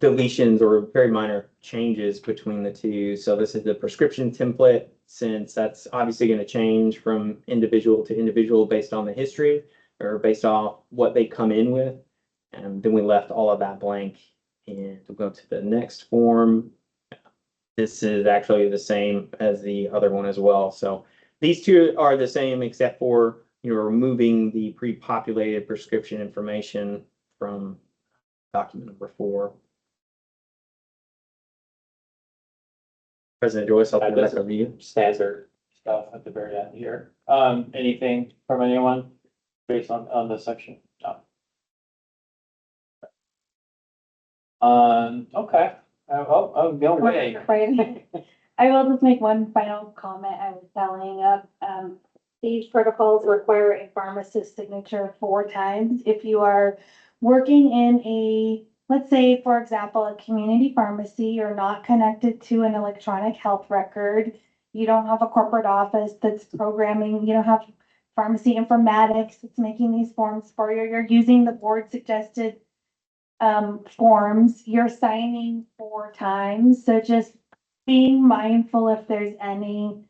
deletions or very minor changes between the two. So this is the prescription template, since that's obviously going to change from individual to individual based on the history or based off what they come in with. And then we left all of that blank, and we'll go to the next form. This is actually the same as the other one as well. So these two are the same except for, removing the pre-populated prescription information from document number 4. President Joyce, I'll turn it back over to you. Standard stuff at the very end here. Anything from anyone based on this section? No. Okay. Go away. Right. I will just make one final comment. I was telling these protocols require a pharmacist signature 4 times. If you are working in a, let's say, for example, a community pharmacy, you're not connected to an electronic health record. You don't have a corporate office that's programming, you don't have pharmacy informatics that's making these forms for you. You're using the board suggested forms. You're signing 4 times. So just being mindful if there's any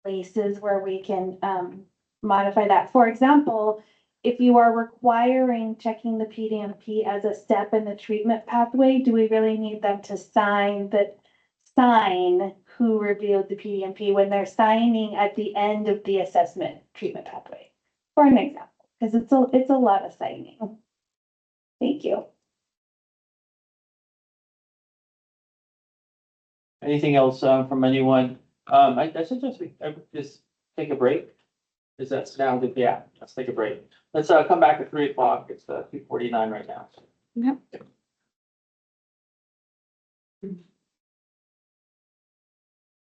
places where we can modify that. For example, if you are requiring checking the PDMP as a step in the treatment pathway, do we really need them to sign who reviewed the PDMP when they're signing at the end of the assessment treatment pathway? For an example, because it's a lot of signing. Thank you. Anything else from anyone? I suggest we just take a break. Is that now? Yeah, let's take a break. Let's come back at 3 o'clock. It's 2:49 right now. Yep.